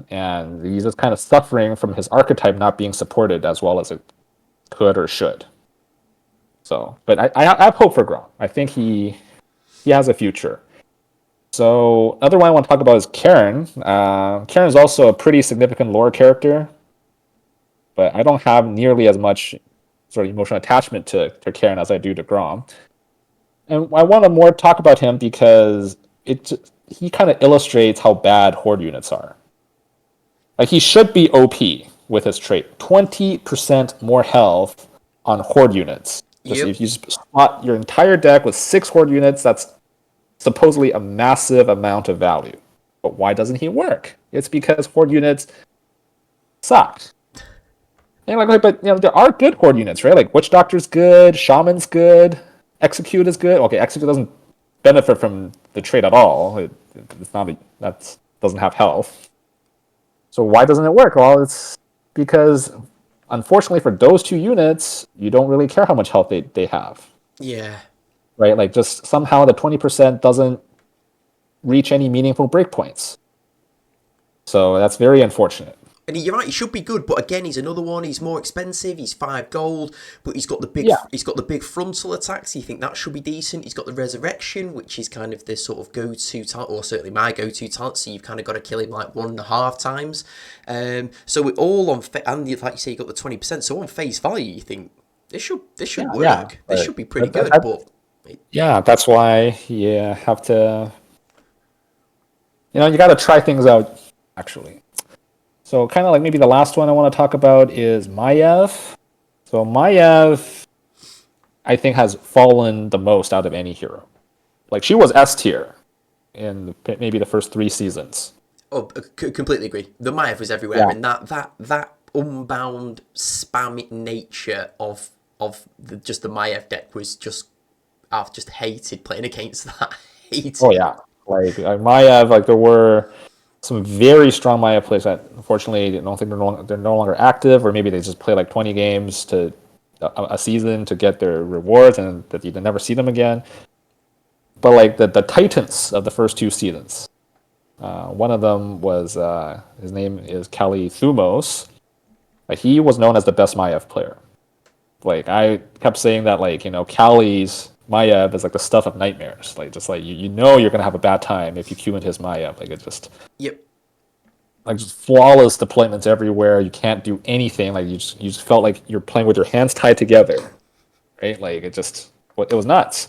And he's just kind of suffering from his archetype not being supported as well as it could or should. So, but I have hope for Grom. I think he has a future. So, another one I want to talk about is Karen. Karen is also a pretty significant lore character, but I don't have nearly as much sort of emotional attachment to Karen as I do to Grom. And I want to more talk about him because he kind of illustrates how bad horde units are. Like he should be OP with his trait. 20% more health on horde units. Just Yep. if you spot your entire deck with 6 horde units, that's supposedly a massive amount of value. But why doesn't he work? It's because horde units suck. And but there are good horde units, right? Like Witch Doctor's good, Shaman's good, Execute is good. Okay, Execute doesn't benefit from the trait at all. It's not that doesn't have health. So why doesn't it work? Well, it's because unfortunately for those 2 units, you don't really care how much health they have. Yeah. Right? Like just somehow the 20% doesn't reach any meaningful breakpoints. So that's very unfortunate. And you're right, he should be good, but again, he's another one. He's more expensive. He's 5 gold, but he's got the big frontal attacks. You think that should be decent? He's got the resurrection, which is kind of the sort of go-to talent, or certainly my go-to talent. So you've kind of got to kill him like 1.5 times. So we're all on, and like you say, you got the 20%. So on face value, you think this should work. Yeah, this should be pretty good, but yeah, that's why you have to You got to try things out, actually. So kind of like maybe the last one I want to talk about is Maiev. So Maiev, I think, has fallen the most out of any hero. Like, she was S tier in maybe the first 3 seasons. Oh, completely agree. The Maiev was everywhere, Yeah. and that unbound spam nature of just the Maiev deck was just I've just hated playing against that. Oh Hated it. yeah. Like Maiev, like there were some very strong Maiev players that unfortunately I don't think they're no longer active, or maybe they just play like 20 games to a season to get their rewards, and that you never see them again. But like the titans of the first 2 seasons, one of them was his name is Kali Thumos. Like, he was known as the best Maiev player. Like, I kept saying that, like, Kali's Maiev is like the stuff of nightmares. Like, just like you know you're gonna have a bad time if you queue into his Maiev. Like, it's just Yep. like just flawless deployments everywhere. You can't do anything. Like, you just felt like you're playing with your hands tied together, right? Like, it was nuts.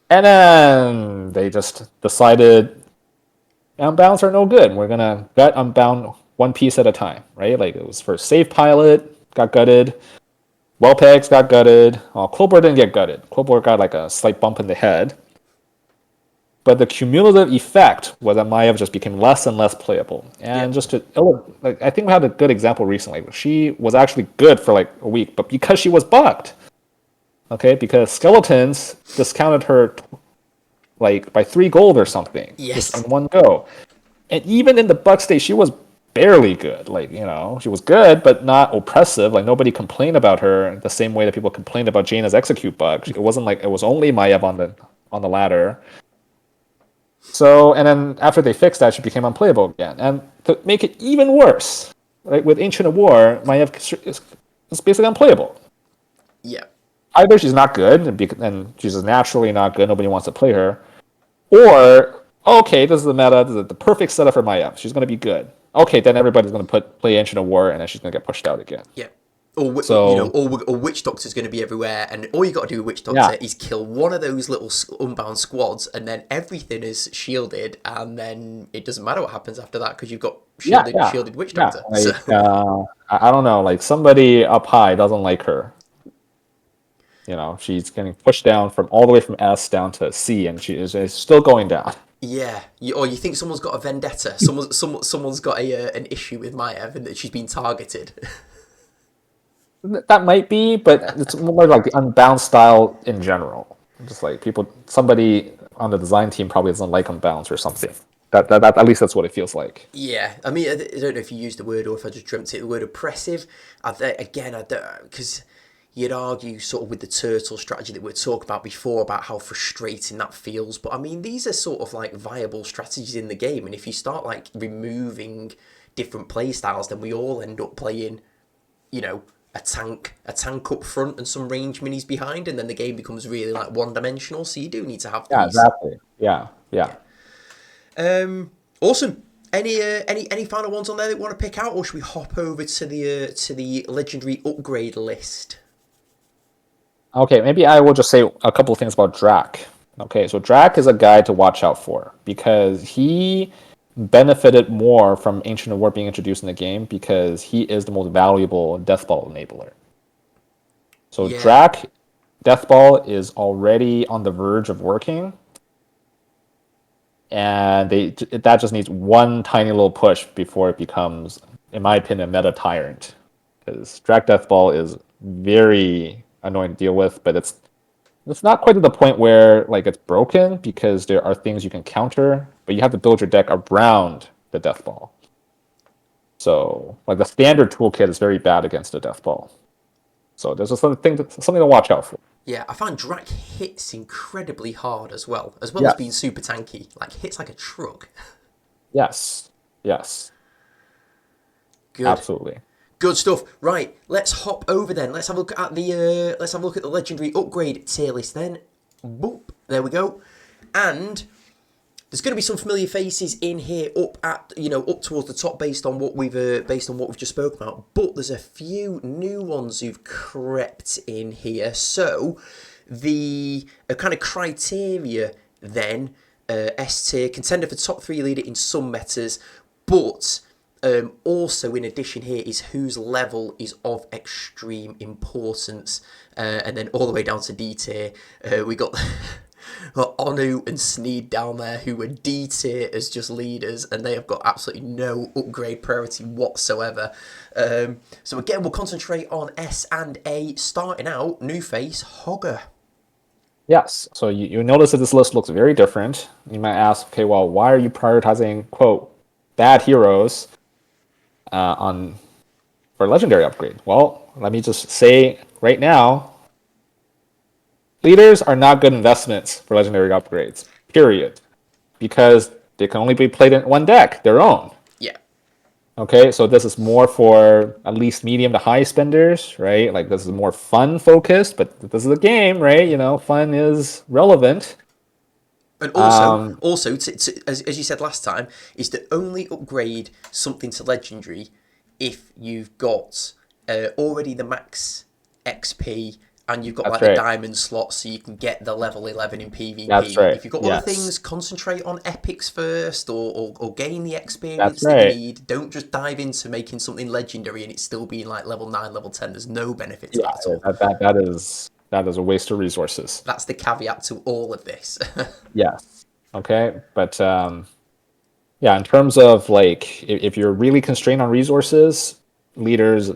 And then they just decided unbounds are no good. We're gonna gut unbound one piece at a time, right? Like, it was for Save Pilot, got gutted. Wellpegs got gutted. Clobor didn't get gutted. Clobor got like a slight bump in the head. But the cumulative effect was that Maiev just became less and less playable. And Yep. just to like, I think we had a good example recently. She was actually good for like a week, but because she was bugged, okay, because skeletons discounted her like by 3 gold or something, just in Yes. one go. And even in the bug state, she was barely good. Like, she was good, but not oppressive. Like, nobody complained about her the same way that people complained about Jaina's execute bug. It wasn't like it was only Maiev on the ladder. So, and then after they fixed that, she became unplayable again. And to make it even worse, right, with Ancient of War, Maiev is basically unplayable. Yep. Either she's not good, and she's just naturally not good, nobody wants to play her, or, okay, this is the meta, this is the perfect setup for Maiev. She's going to be good. Okay, then everybody's going to play Ancient of War, and then she's going to get pushed out again. Yep. Or So, or Witch Doctor's going to be everywhere, and all you got to do with Witch yeah, Doctor is kill one of those little unbound squads, and then everything is shielded, and then it doesn't matter what happens after that because you've got yeah, shielded Witch yeah. Doctor. So Like, I don't know, like somebody up high doesn't like her. She's getting pushed down from all the way from S down to C, and she is still going down. yeah, or you think someone's got a vendetta, someone's got an issue with Maiev and that she's been targeted. That might be, but it's more like the Unbound style in general. Just like somebody on the design team probably doesn't like Unbounds or something. That at least that's what it feels like. Yeah, I mean, I don't know if you used the word or if I just dreamt it. The word oppressive. Again, I don't, because you'd argue sort of with the turtle strategy that we talked about before about how frustrating that feels. But I mean, these are sort of like viable strategies in the game, and if you start like removing different play styles, then we all end up playing, you know, a tank up front and some range minis behind, and then the game becomes really like one dimensional. So you do need to have Yeah, these. exactly. Yeah, yeah. Awesome. Any final ones on there that you want to pick out, or should we hop over to the legendary upgrade list? Okay, maybe I will just say a couple of things about Drac. Okay, so Drac is a guy to watch out for because he benefited more from Ancient of War being introduced in the game because he is the most valuable Death Ball enabler. So Yeah, Drac Death Ball is already on the verge of working, and that just needs one tiny little push before it becomes, in my opinion, a meta tyrant. Because Drac Death Ball is very annoying to deal with, but it's not quite to the point where like it's broken because there are things you can counter, but you have to build your deck around the Death Ball. So like the standard toolkit is very bad against the Death Ball. So there's just something to watch out for. yeah. I find Drac hits incredibly hard as well as being Yes. super tanky. Like hits like a truck. Yes. Yes. Good. Absolutely. Good stuff. Right, let's hop over then. Let's have a look at the legendary upgrade tier list then. Boop. There we go. And there's going to be some familiar faces in here up towards the top based on what we've just spoken about. But there's a few new ones who've crept in here. So the kind of criteria then S tier, contender for top 3 leader in some metas, but also in addition here is whose level is of extreme importance, and then all the way down to D tier, we got Onu and Sneed down there, who were D tier as just leaders, and they have got absolutely no upgrade priority whatsoever. So again, we'll concentrate on S and A, starting out, new face, Hogger. Yes. So you notice that this list looks very different. You might ask, okay, well, why are you prioritizing, quote, bad heroes for legendary upgrade? Well, let me just say right now, leaders are not good investments for legendary upgrades, period. Because they can only be played in one deck, their own. Yeah. Okay, so this is more for at least medium to high spenders, right? Like this is more fun focused, but this is a game, right? You know, fun is relevant. And also, as you said last time, is to only upgrade something to legendary if you've got already the max XP and you've got That's like right. the diamond slot, so you can get the level 11 in PvP. That's right. If you've got Yes. other things, concentrate on epics first, or gain the experience That's that you right. need. Don't just dive into making something legendary and it's still being like level 9, level 10. There's no benefit to Yeah, that at all. that is a waste of resources. That's the caveat to all of this. Yes. Okay, but yeah, in terms of like if you're really constrained on resources, leaders,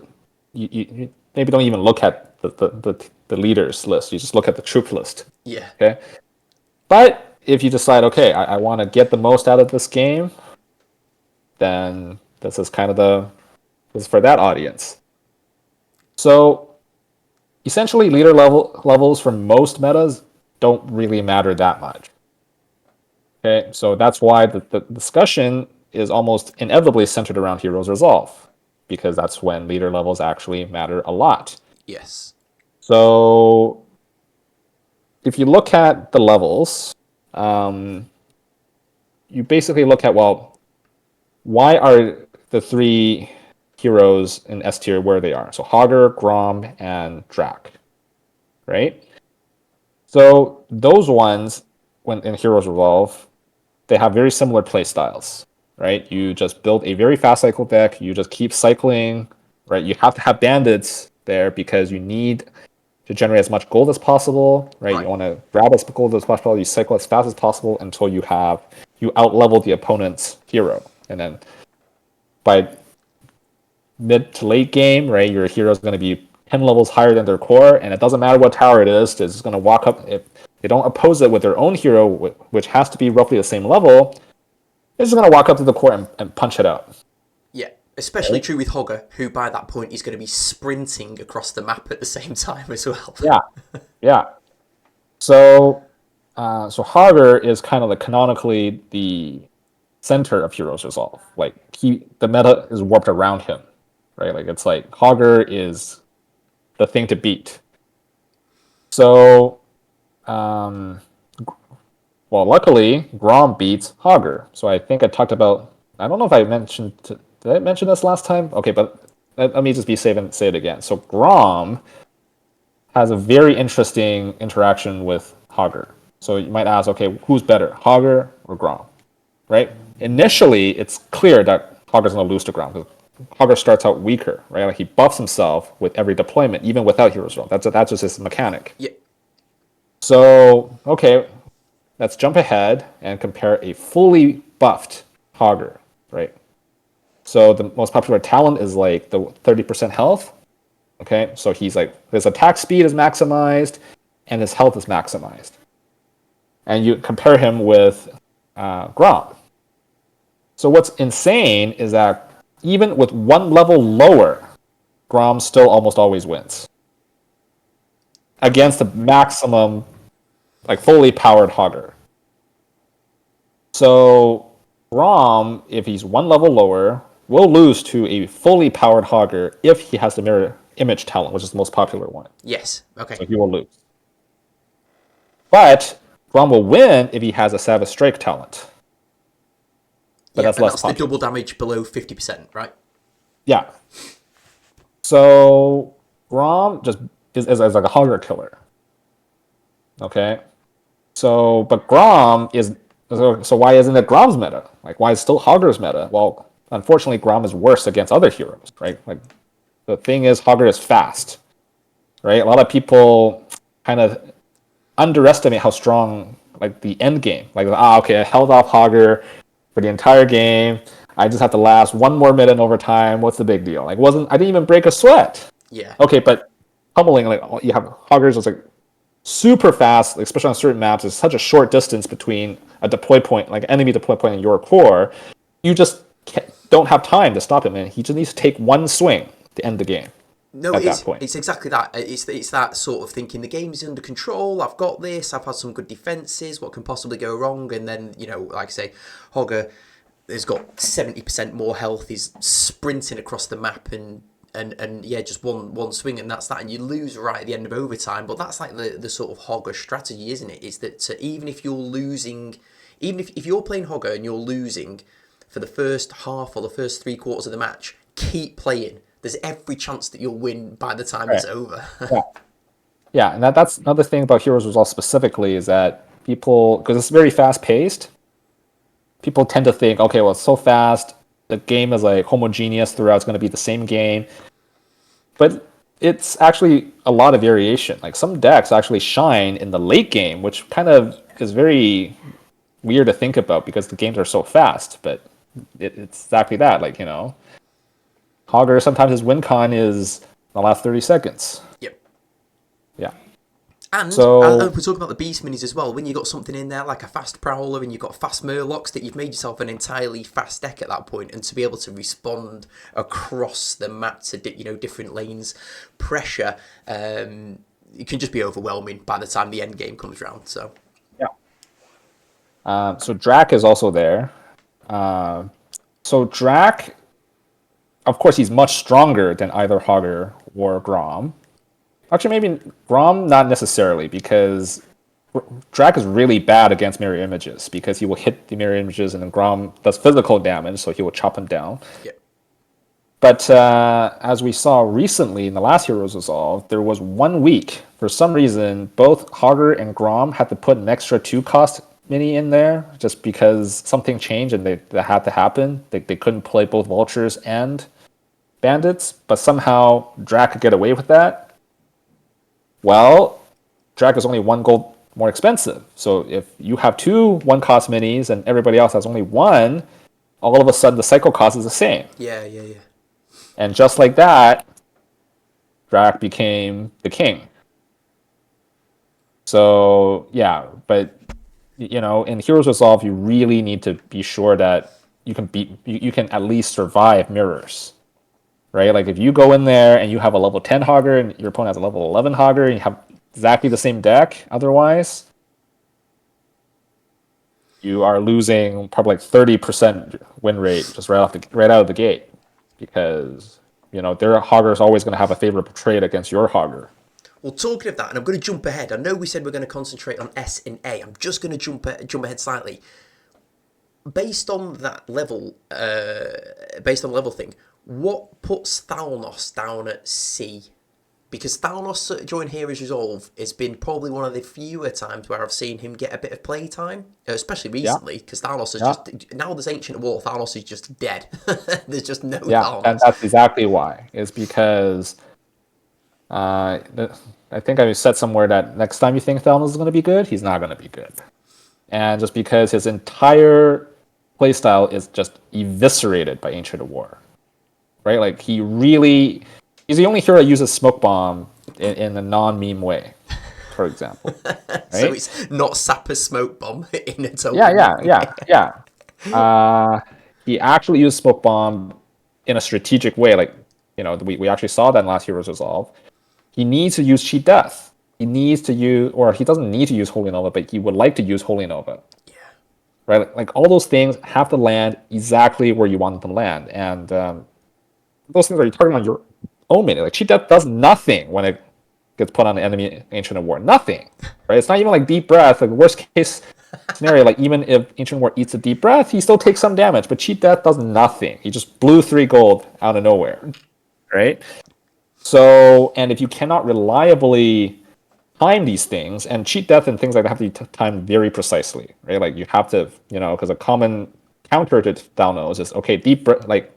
you maybe don't even look at the leaders list. You just look at the troop list. Yeah. Okay. But if you decide, okay, I want to get the most out of this game, then this is kind of this is for that audience. So essentially, leader levels for most metas don't really matter that much. Okay, so that's why the discussion is almost inevitably centered around Heroes Resolve, because that's when leader levels actually matter a lot. Yes. So if you look at the levels, you basically look at, well, why are the 3 heroes in S tier where they are? So Hogger, Grom, and Drac, right? So those ones, when in Heroes Revolve, they have very similar play styles, right? You just build a very fast cycle deck. You just keep cycling, right? You have to have bandits there because you need to generate as much gold as possible, right? You want to grab as much gold as possible. You cycle as fast as possible until you outlevel the opponent's hero, and then by mid to late game, right, your hero is going to be 10 levels higher than their core, and it doesn't matter what tower it is, they're just going to walk up. If they don't oppose it with their own hero, which has to be roughly the same level, they're just going to walk up to the core and punch it out. Yeah, especially true with Hogger, who by that point is going to be sprinting across the map at the same time as well. Yeah. So Hogger is kind of canonically the center of Heroes Resolve. Like the meta is warped around him, right? Like it's like Hogger is the thing to beat. So, well, luckily Grom beats Hogger. So I think I talked about. I don't know if I mentioned. Did I mention this last time? Okay, but let me just be safe and say it again. So Grom has a very interesting interaction with Hogger. So you might ask, okay, who's better, Hogger or Grom? Right? Initially, it's clear that Hogger's going to lose to Grom because Hogger starts out weaker, right? Like he buffs himself with every deployment, even without Heroes Realm. That's just his mechanic. Yeah. So, okay, let's jump ahead and compare a fully buffed Hogger, right? So the most popular talent is like the 30% health. Okay, so he's like, his attack speed is maximized and his health is maximized. And you compare him with Grom. So what's insane is that even with one level lower, Grom still almost always wins against the maximum, like fully powered Hogger. So Grom, if he's one level lower, will lose to a fully powered Hogger if he has the mirror image talent, which is the most popular one. Yes. Okay. So he will lose. But Grom will win if he has a Savage Strike talent. But that's less popular. The double damage below 50%, right? Yeah. So Grom just is like a Hogger killer. Okay. So, but Grom is So why isn't it Grom's meta? Like, why is still Hogger's meta? Well, unfortunately, Grom is worse against other heroes, right? Like, the thing is, Hogger is fast, right? A lot of people kind of underestimate how strong, like, the end game. Like, okay, I held off Hogger for the entire game. I just have to last one more minute in overtime. What's the big deal? Like, I didn't even break a sweat. Yeah. Okay, but pummeling, like, you have Hoggers is like super fast, like, especially on certain maps. It's such a short distance between a deploy point, like enemy deploy point and your core. You just don't have time to stop him, and he just needs to take one swing to end the game. No, at that point. It's exactly that. It's that sort of thinking the game's under control. I've got this. I've had some good defenses. What can possibly go wrong? And then, you know, like I say, Hogger has got 70% more health. He's sprinting across the map and yeah, just one swing and that's that. And you lose right at the end of overtime. But that's like the sort of Hogger strategy, isn't it? Is that even if you're losing, even if you're playing Hogger and you're losing for the first half or the first 3/4 of the match, keep playing. There's every chance that you'll win by the time it's over. Yeah, and that's another thing about Heroes Resolve specifically is that people, because it's very fast paced, people tend to think, okay, well, it's so fast, the game is like homogeneous throughout, it's going to be the same game. But it's actually a lot of variation. Like, some decks actually shine in the late game, which kind of is very weird to think about because the games are so fast. But it's exactly that. Like, you know, Hogger, sometimes his win con is the last 30 seconds. Yep. Yeah. And we're talking about the beast minis as well. When you got something in there like a fast prowler and you've got fast murlocs, that you've made yourself an entirely fast deck at that point, and to be able to respond across the map to different lanes, pressure, it can just be overwhelming by the time the end game comes around. So yeah. So Drac is also there. So Drac, of course, he's much stronger than either Hogger or Grom. Actually, maybe Grom, not necessarily, because Drac is really bad against mirror images because he will hit the mirror images and then Grom does physical damage, so he will chop him down. Yeah. But as we saw recently in the last Heroes Resolve, there was 1 week, for some reason, both Hogger and Grom had to put an extra 2-cost mini in there just because something changed and that had to happen. They couldn't play both Vultures and Bandits, but somehow Drac could get away with that. Well, Drac is only 1 gold more expensive. So if you have 2 1-cost minis and everybody else has only 1, all of a sudden the cycle cost is the same. Yeah. And just like that, Drac became the king. So, yeah, but, you know, in Heroes Resolve, you really need to be sure that you can at least survive mirrors. Right? Like, if you go in there and you have a level 10 Hogger and your opponent has a level 11 Hogger and you have exactly the same deck otherwise, you are losing probably like 30% win rate just right out of the gate because, you know, their Hogger is always going to have a favorable trade against your Hogger. Well, talking of that, and I'm going to jump ahead. I know we said we're going to concentrate on S and A. I'm just going to jump ahead slightly. Based on that level, thing, what puts Thalnos down at C? Because Thalnos during Heroes Resolve has been probably one of the fewer times where I've seen him get a bit of play time, especially recently, because Thalnos is just, now there's Ancient War, Thalnos is just dead. There's just no Thalnos. And that's exactly why. It's because I think I said somewhere that next time you think Thalnos is going to be good, he's not going to be good. And just because his entire playstyle is just eviscerated by Ancient War. Right? Like, he's the only hero that uses Smoke Bomb in a non-meme way, for example. Right? So it's not Sapper's Smoke Bomb in a total Yeah. He actually used Smoke Bomb in a strategic way. Like, you know, we actually saw that in last Heroes Resolve. He needs to use Cheat Death. He doesn't need to use Holy Nova, but he would like to use Holy Nova. Yeah. Right? Like, all those things have to land exactly where you want them to land. And those things are you targeting on your own mini. Like, Cheat Death does nothing when it gets put on an enemy Ancient War. Nothing. Right? It's not even like Deep Breath. Like, worst case scenario, like, even if Ancient War eats a Deep Breath, he still takes some damage. But Cheat Death does nothing. He just blew 3 gold out of nowhere. Right? So, and if you cannot reliably time these things, and cheat death and things like that have to be timed very precisely, right? Like you have to, because a common counter to Thalnos is okay, deep breath, like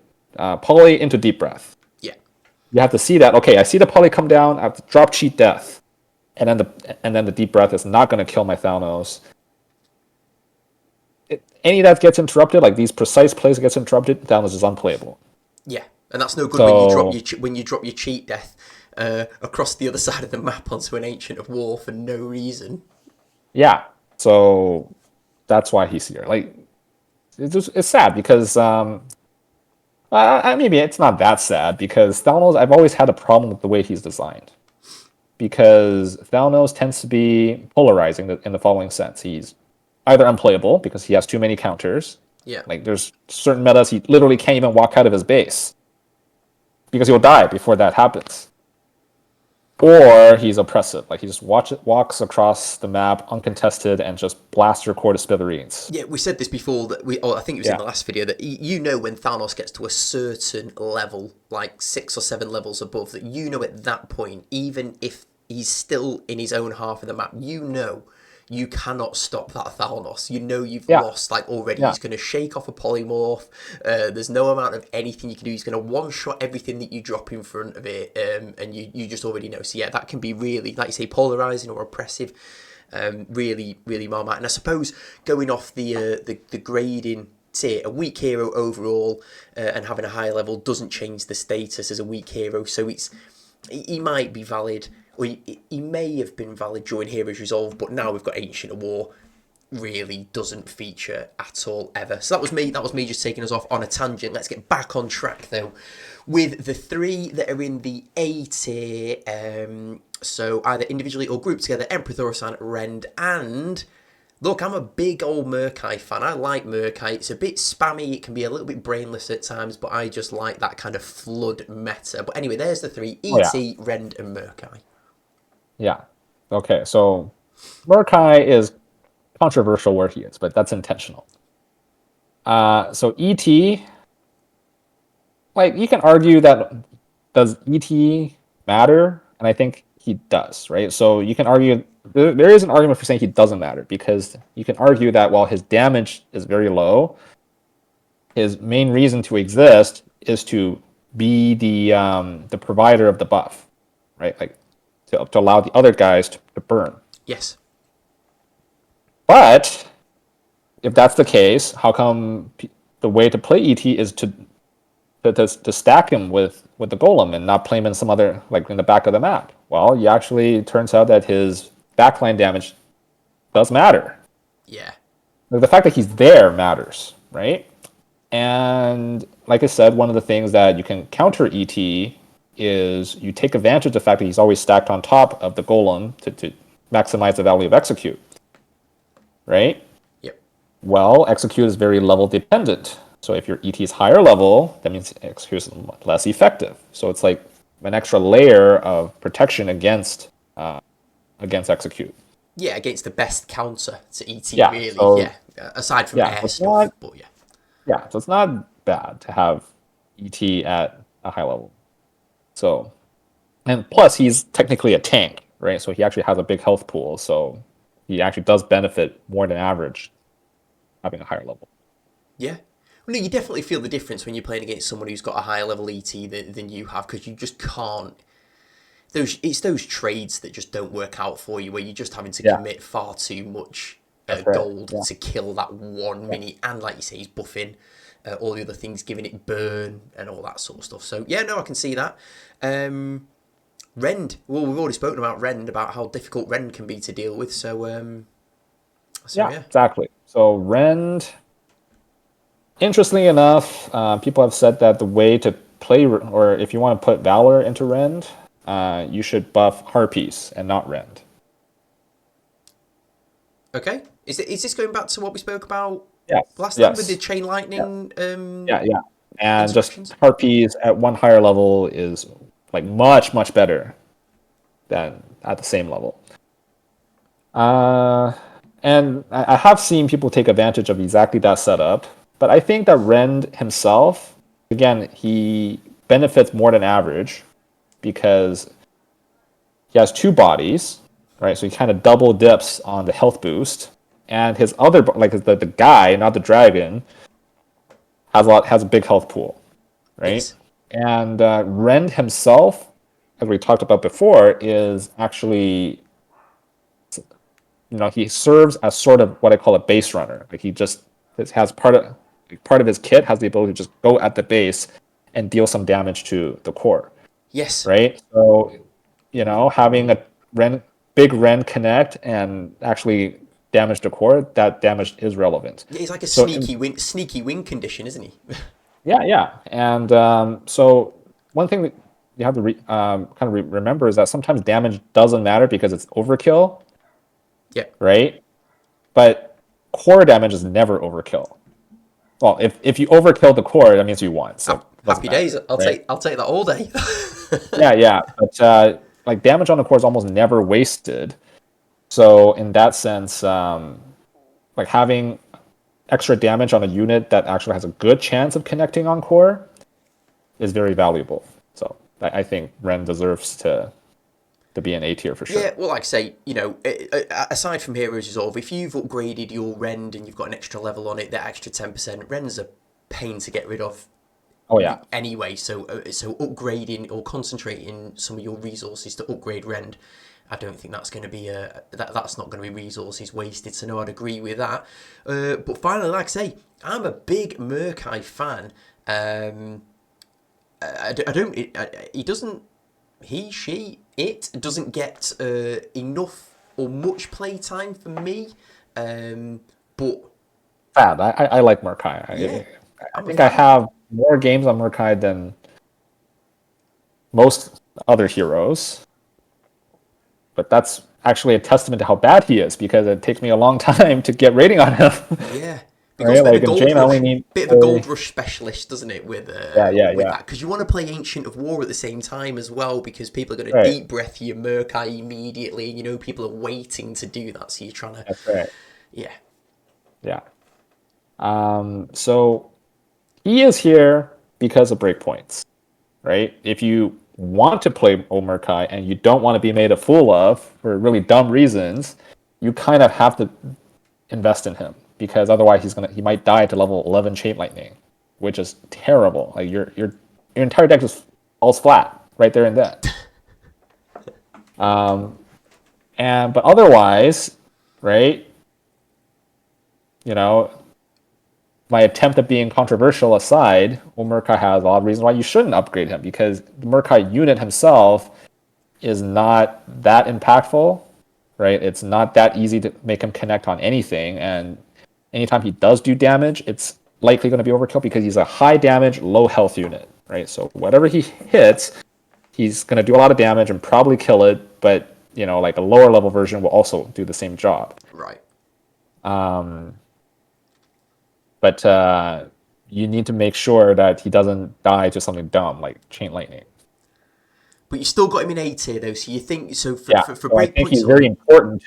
poly into deep breath. Yeah. You have to see that. Okay, I see the poly come down. I have to drop cheat death, and then the deep breath is not going to kill my Thalnos. Any that gets interrupted, like these precise plays gets interrupted, Thalnos is unplayable. Yeah, and that's no good So, when you drop your cheat death across the other side of the map onto an Ancient of War for no reason. yeah, so that's why he's here. Like, it's sad because maybe it's not that sad because Thalnos. I've always had a problem with the way he's designed because Thalnos tends to be polarizing in the following sense. He's either unplayable because he has too many counters. Yeah. Like there's certain metas he literally can't even walk out of his base because he'll die before that happens. Or he's oppressive, like he just walks across the map uncontested and just blasts your core to smithereens. Yeah, we said this before that I think it was in the last video that when Thanos gets to a certain level, like 6 or 7 levels above, that at that point, even if he's still in his own half of the map, you cannot stop that Thalnos. You've lost, like, already. Yeah. He's going to shake off a polymorph. There's no amount of anything you can do. He's going to one-shot everything that you drop in front of it, and you just already know. So, yeah, that can be really, like you say, polarising or oppressive. Really, really Marmite. And I suppose going off the grading tier, a weak hero overall and having a high level doesn't change the status as a weak hero. So he might be valid, or he may have been valid during Heroes Resolve, but now we've got Ancient of War, really doesn't feature at all ever. So that was me just taking us off on a tangent. Let's get back on track though with the 3 that are in the A tier. So either individually or grouped together: Emperor Thaurissan, Rend, and look, I'm a big old Murkai fan. I like Murkai. It's a bit spammy. It can be a little bit brainless at times, but I just like that kind of flood meta. But anyway, there's the 3: ET, Rend, and Murkai. Yeah. Okay, so Murkai is controversial where he is, but that's intentional. So ET, like you can argue that does ET matter? And I think he does, right? So you can argue there is an argument for saying he doesn't matter because you can argue that while his damage is very low, his main reason to exist is to be the provider of the buff, right? Like to allow the other guys to burn. Yes. But if that's the case, how come the way to play ET is to stack him with the golem and not play him in some other, like in the back of the map? Well, it turns out that his backline damage does matter. Yeah. The fact that he's there matters, right? And like I said, one of the things that you can counter ET is you take advantage of the fact that he's always stacked on top of the golem to maximize the value of execute, right? Yep. Well, execute is very level dependent. So if your ET is higher level, that means execute is less effective. So it's like an extra layer of protection against execute. Yeah, against the best counter to ET, yeah, really. So, yeah, aside from air stuff, but yeah. Yeah, so it's not bad to have ET at a high level. So, and plus he's technically a tank, right? So he actually has a big health pool. So he actually does benefit more than average having a higher level. Yeah. Well, no, you definitely feel the difference when you're playing against someone who's got a higher level ET than you have, because you just can't. It's those trades that just don't work out for you, where you're just having to commit far too much gold to kill that one mini, and like you say, he's buffing all the other things, giving it burn and all that sort of stuff. So yeah, no, I can see that. Rend. Well, we've already spoken about Rend, about how difficult Rend can be to deal with. So yeah, exactly. So Rend. Interestingly enough, people have said that the way to play, or if you want to put Valor into Rend, you should buff Harpies and not Rend. Okay. Is this going back to what we spoke about last time with the Chain Lightning? Yeah. And just Harpies at one higher level is like much, much better than at the same level. And I have seen people take advantage of exactly that setup. But I think that Rend himself, again, he benefits more than average because he has 2 bodies, right? So he kind of double dips on the health boost, and his other like the guy, not the dragon, has a big health pool, right? Yes. And Rend himself, as we talked about before, is actually, he serves as sort of what I call a base runner. Like he just has part of his kit has the ability to just go at the base and deal some damage to the core, Yes. right? So, having a big Ren connect and actually damage the core, that damage is relevant. Yeah, he's like a So sneaky win condition, isn't he? yeah. And so one thing that you have to remember is that sometimes damage doesn't matter because it's overkill, Yeah. right? But core damage is never overkill. Well, if you overkill the core, that means you won. So it doesn't Happy days. matter, I'll right? take that all day. Yeah. But like damage on the core is almost never wasted. So in that sense, like having extra damage on a unit that actually has a good chance of connecting on core is very valuable. So I think Ren deserves to be an A tier for sure. Yeah, well, like I say, aside from Heroes Resolve, if you've upgraded your Rend and you've got an extra level on it, that extra 10%, Ren's a pain to get rid of Oh yeah. anyway. So upgrading or concentrating some of your resources to upgrade Rend, I don't think that's going to be that's not going to be resources wasted. So no, I'd agree with that. But finally, like I say, I'm a big Murkai fan. It doesn't get enough or much playtime for me. But Fab. I like Murkai. yeah, I think I have more games on Murkai than most other heroes. But that's actually a testament to how bad he is because it takes me a long time to get rating on him. Yeah, because Right? Like in Jane, I only need bit of a gold rush specialist, doesn't it? With yeah. that, because you want to play Ancient of War at the same time as well, because people are going to deep breath your Murkai immediately. You know, people are waiting to do that, so you're trying to. That's right. Yeah. So he is here because of breakpoints, right? If you want to play Murkai and you don't want to be made a fool of for really dumb reasons, you kind of have to invest in him because otherwise he might die to level 11 Chain Lightning, which is terrible. Like your entire deck just falls flat right there and then. But otherwise, right? My attempt at being controversial aside, Murkai has a lot of reasons why you shouldn't upgrade him because the Murkai unit himself is not that impactful, right? It's not that easy to make him connect on anything, and anytime he does do damage, it's likely going to be overkill because he's a high damage, low health unit, right? So whatever he hits, he's going to do a lot of damage and probably kill it, but like a lower level version will also do the same job. Right. But you need to make sure that he doesn't die to something dumb like Chain Lightning. But you still got him in A tier though, so you think so for so I think he's very important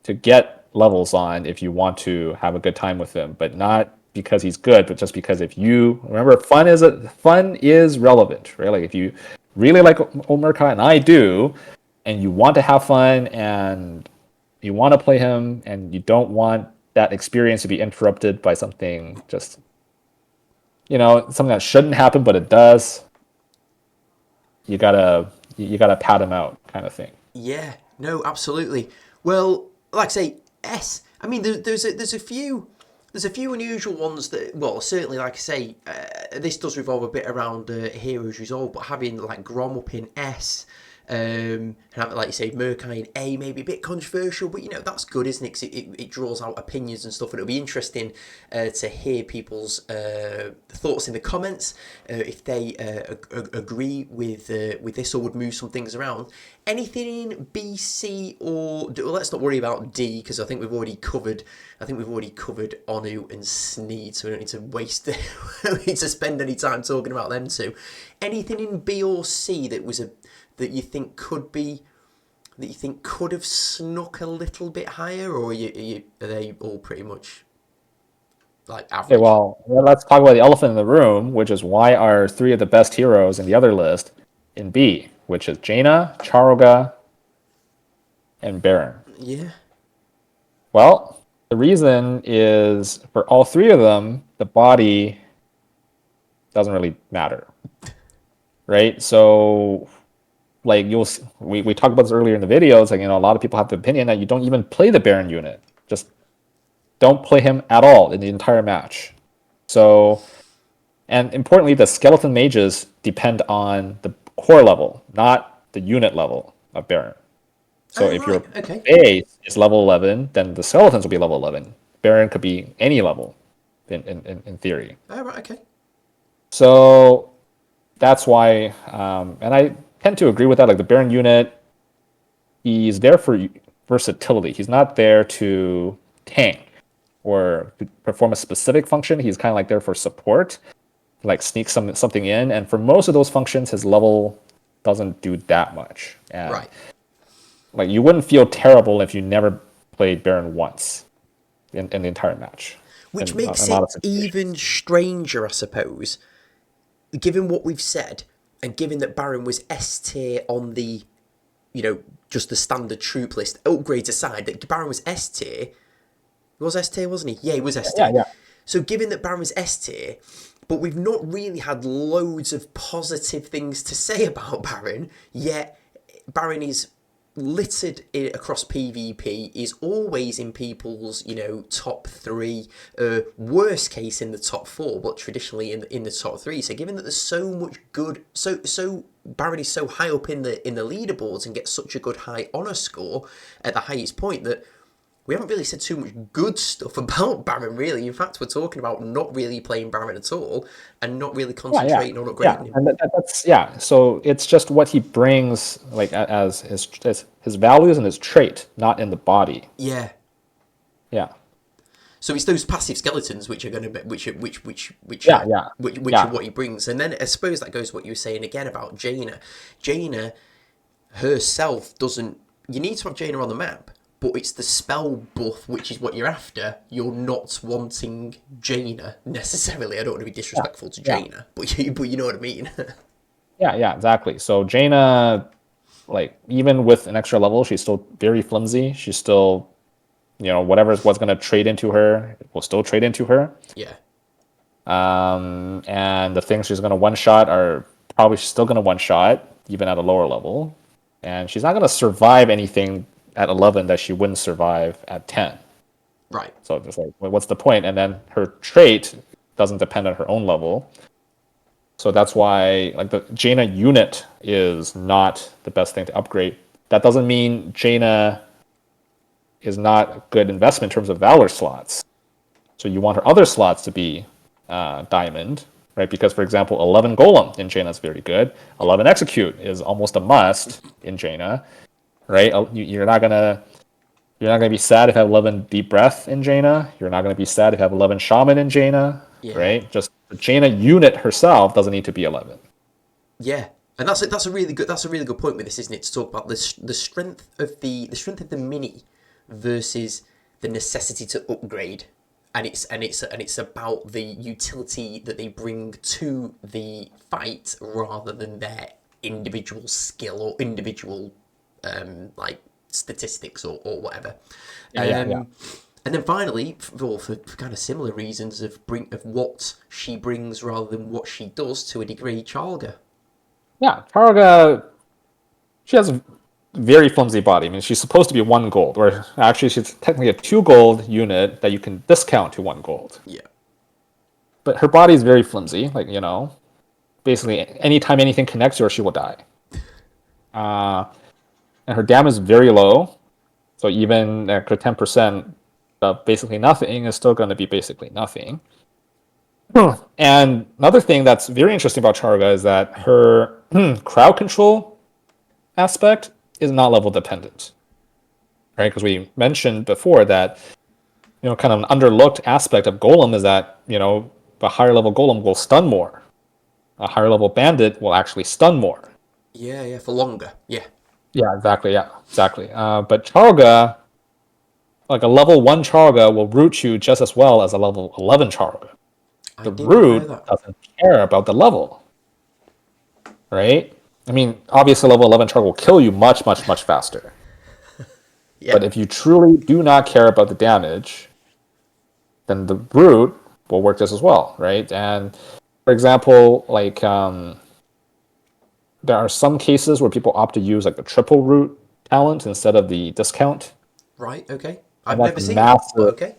to get levels on if you want to have a good time with him, but not because he's good, but just because if you remember fun is relevant, right? Like if you really like Murkai, and I do, and you want to have fun and you want to play him and you don't want that experience to be interrupted by something just something that shouldn't happen but it does, you gotta pat him out kind of thing. Yeah, no, absolutely. Well, like I say, I mean, there's a few unusual ones that, well, certainly, like I say, this does revolve a bit around Heroes Resolve, but having like Grom up in S, and having, like you say, Murkai in A may be a bit controversial, but that's good, isn't it? 'Cause it draws out opinions and stuff, and it'll be interesting to hear people's thoughts in the comments if they agree with this or would move some things around. Anything in B, C, or let's not worry about D because I think we've already covered Onu and Sneed, so we don't need to waste we don't need to spend any time talking about them two. Anything in B or C that you think could have snuck a little bit higher, or are they all pretty much like average? Okay, well, let's talk about the elephant in the room, which is why are three of the best heroes in the other list in B, which is Jaina, Charoga, and Baron. Yeah. Well, the reason is for all three of them, the body doesn't really matter, right? So, like we talked about this earlier in the videos. Like, a lot of people have the opinion that you don't even play the Baron unit. Just don't play him at all in the entire match. So, and importantly, the skeleton mages depend on the core level, not the unit level of Baron. So Oh, if your right. Okay. base is level 11, then the skeletons will be level 11. Baron could be any level in theory. Oh, right. Okay. So that's why, and I tend to agree with that. Like the Baron unit, he's there for versatility. He's not there to tank or to perform a specific function. He's kind of like there for support, like sneak something in. And for most of those functions, his level doesn't do that much. And Right. like you wouldn't feel terrible if you never played Baron once in the entire match. Which In makes a it lot of even situations. stranger, I suppose, given what we've said, and given that Baron was S tier on the, just the standard troop list, upgrades aside, that Baron was S tier. He was S tier, wasn't he? Yeah, he was S Yeah, tier. yeah. So given that Baron was S tier, but we've not really had loads of positive things to say about Baron, yet Baron is littered across PvP, is always in people's top three, worst case in the top four, but traditionally in the top three. So given that there's so much good, so Baron is so high up in the leaderboards and gets such a good high honor score at the highest point, that we haven't really said too much good stuff about Baron, really. In fact, we're talking about not really playing Baron at all and not really Yeah, yeah, concentrating on yeah, upgrading him. and that's yeah. So it's just what he brings, like as his values and his trait, not in the body. Yeah. Yeah, So it's those passive skeletons which are going to be, which yeah, yeah, which are yeah, what he brings. And then I suppose that goes what you were saying again about Jaina. Jaina herself doesn't. You need to have Jaina on the map, but it's the spell buff which is what you're after. You're not wanting Jaina necessarily. I don't want to be yeah, disrespectful to yeah, Jaina, but you know what I mean. yeah, yeah. Exactly. So Jaina, like even with an extra level, she's still very flimsy. She's still, whatever's what's going to trade into her will still trade into her. Yeah. And the things she's going to one shot are probably still going to one shot even at a lower level, and she's not going to survive anything at 11 that she wouldn't survive at 10. Right. So it's like, well, what's the point? And then her trait doesn't depend on her own level. So that's why like the Jaina unit is not the best thing to upgrade. That doesn't mean Jaina is not a good investment in terms of Valor slots. So you want her other slots to be diamond, right? Because for example, 11 Golem in Jaina is very good. 11 Execute is almost a must in Jaina, right? You're not gonna be sad if you have 11 Deep Breath in Jaina. You're not gonna be sad if you have 11 Shaman in Jaina, Yeah. right? Just the Jaina unit herself doesn't need to be 11. Yeah. And that's a really good point with this, isn't it? To talk about the strength of the mini versus the necessity to upgrade, and it's about the utility that they bring to the fight rather than their individual skill or individual like statistics or whatever. Yeah, yeah, yeah. And then finally, for kind of similar reasons of what she brings rather than what she does to a degree, Chalga. Yeah, Targa, she has a very flimsy body. I mean, she's supposed to be 1 gold, or actually, she's technically a 2 gold unit that you can discount to 1 gold. Yeah. But her body is very flimsy. Like, basically, anytime anything connects to her, she will die. Uh, and her damage is very low. So even at her 10%, basically nothing is still going to be basically nothing. And another thing that's very interesting about Charga is that her crowd control aspect is not level dependent, right? Because we mentioned before that, kind of an underlooked aspect of Golem is that, a higher level Golem will stun more. A higher level Bandit will actually stun more. Yeah, yeah, for longer. Yeah. Yeah, exactly. Yeah, exactly. But Charga, like a level 1 Charga, will root you just as well as a level 11 Charga. I The did not know root that. doesn't care about the level, right? I mean, obviously, level 11 Charga will kill you much, much, much faster. Yeah. But if you truly do not care about the damage, then the root will work just as well, right? And for example, like there are some cases where people opt to use like the triple root talent instead of the discount. Right. Okay. And I've that's never a seen that, but massive, okay.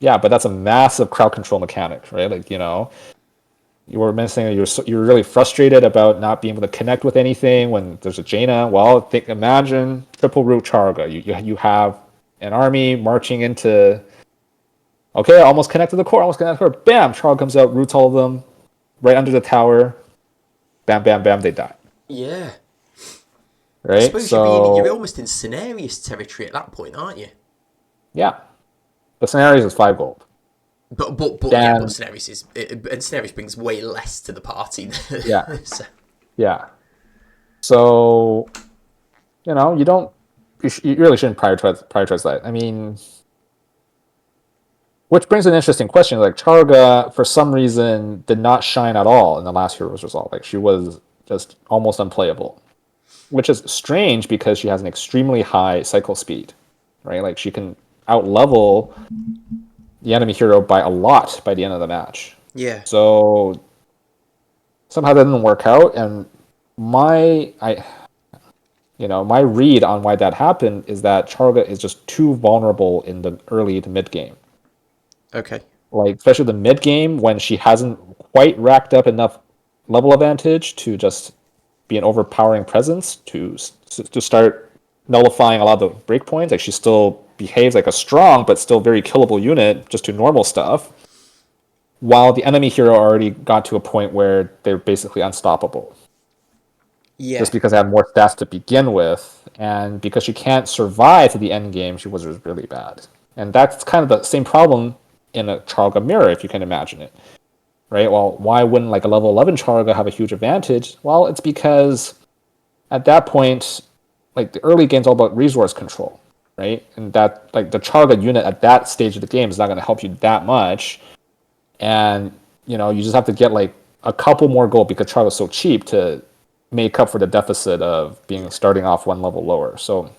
yeah, but that's a massive crowd control mechanic, right? Like, you were mentioning that you're really frustrated about not being able to connect with anything when there's a Jaina. Well, imagine triple root Charga. You have an army marching into, okay, almost connect to the core, almost connect to the core. Bam, Charga comes out, roots all of them right under the tower. Bam, bam, bam, they die. Yeah. I Right? suppose you're So almost in Cenarius territory at that point, aren't you? yeah, the scenario is 5 gold. But yeah, but Then Cenarius and Cenarius brings way less to the party. yeah, So, yeah. So you don't you really shouldn't prioritize that. I mean, which brings an interesting question. Like Charga, for some reason, did not shine at all in the last Heroes Resolve. Like she was just almost unplayable, which is strange because she has an extremely high cycle speed, right? Like she can outlevel the enemy hero by a lot by the end of the match. yeah. So somehow that didn't work out, and my I my read on why that happened is that Charga is just too vulnerable in the early to mid game. Okay. Like especially the mid game when she hasn't quite racked up enough level advantage to just be an overpowering presence to start nullifying a lot of the breakpoints. Like she still behaves like a strong but still very killable unit just to normal stuff. While the enemy hero already got to a point where they're basically unstoppable. Yeah. Just because they have more stats to begin with, and because she can't survive to the end game, she was really bad. And that's kind of the same problem in a Charga mirror, if you can imagine it. Right? Well, why wouldn't like a level 11 Charga have a huge advantage? Well, it's because at that point, like the early game's all about resource control, right? And that like the Charga unit at that stage of the game is not going to help you that much. And you just have to get like a couple more gold because Charga is so cheap to make up for the deficit of being starting off one level lower. So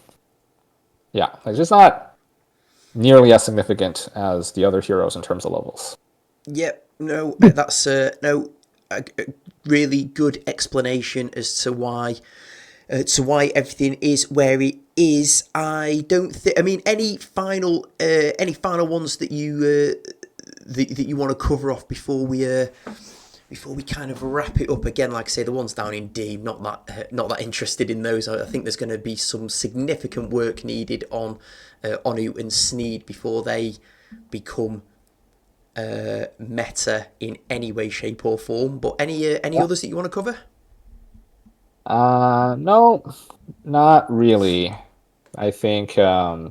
yeah, it's just not nearly as significant as the other heroes in terms of levels. Yep. No, that's no a really good explanation as to why everything is where it is. I don't think. I mean, any final ones that that you want to cover off before we kind of wrap it up. Again, like I say, the ones down in D, not that interested in those. I think there's going to be some significant work needed on Ojh and Sneed before they become meta in any way, shape, or form. But any others that you want to cover? No, not really. I think, yeah.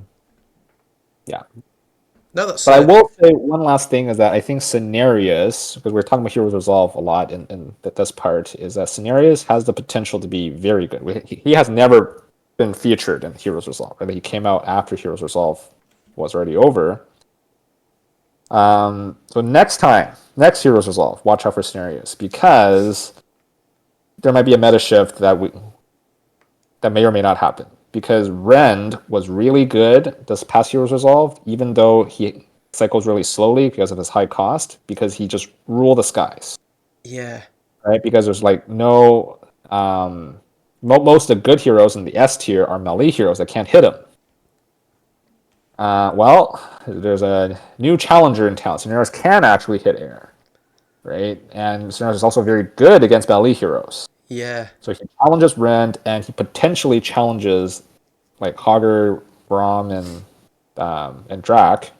No, that's But I will say one last thing is that I think Scenarios, because we're talking about Heroes Resolve a lot in this part, is that Scenarios has the potential to be very good. He has never been featured in Heroes Resolve. I mean, he came out after Heroes Resolve was already over. So next Heroes Resolve, watch out for Scenarios, because there might be a meta shift that may or may not happen. Because Rend was really good this past Heroes Resolve, even though he cycles really slowly because of his high cost, because he just ruled the skies. yeah, Right? Because there's like no most of the good heroes in the S tier are melee heroes that can't hit him. Well, there's a new challenger in town. Scenarios can actually hit air, right? And Scenarios is also very good against melee heroes. yeah. So he challenges Rend, and he potentially challenges like Hogger, Braum, and Drac.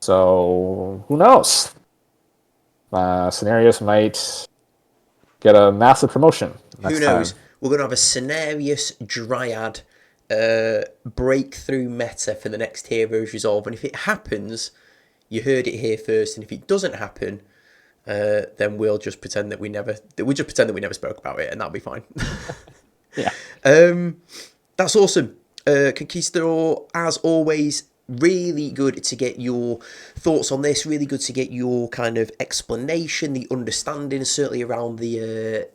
So who knows? Scenarios might get a massive promotion Who next time. knows? We're going to have a Cenarius Dryad breakthrough meta for the next Heroes Resolve. And if it happens, you heard it here first. And if it doesn't happen, then we'll just pretend that we never spoke about it, and that'll be fine. Yeah. That's awesome. Conquistador, as always, really good to get your thoughts on this. Really good to get your kind of explanation, the understanding, certainly around the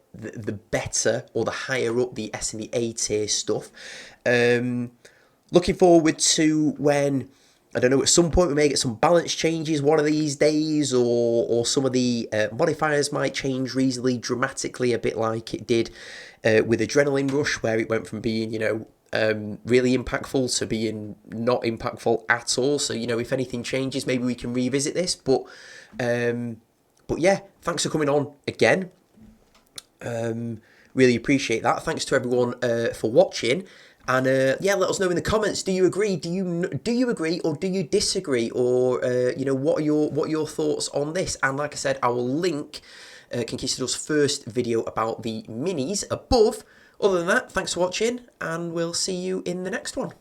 better or the higher up the S and the A tier stuff. looking forward to when, I don't know, at some point we may get some balance changes one of these days, or some of the modifiers might change reasonably dramatically, a bit like it did with Adrenaline Rush, where it went from being, really impactful to being not impactful at all. So, if anything changes, maybe we can revisit this. But yeah, thanks for coming on again. Really appreciate that. Thanks to everyone for watching. And yeah, let us know in the comments. Do you agree? Do you agree, or do you disagree? Or what are your thoughts on this? And like I said, I will link Conquistador's first video about the minis above. Other than that, thanks for watching, and we'll see you in the next one.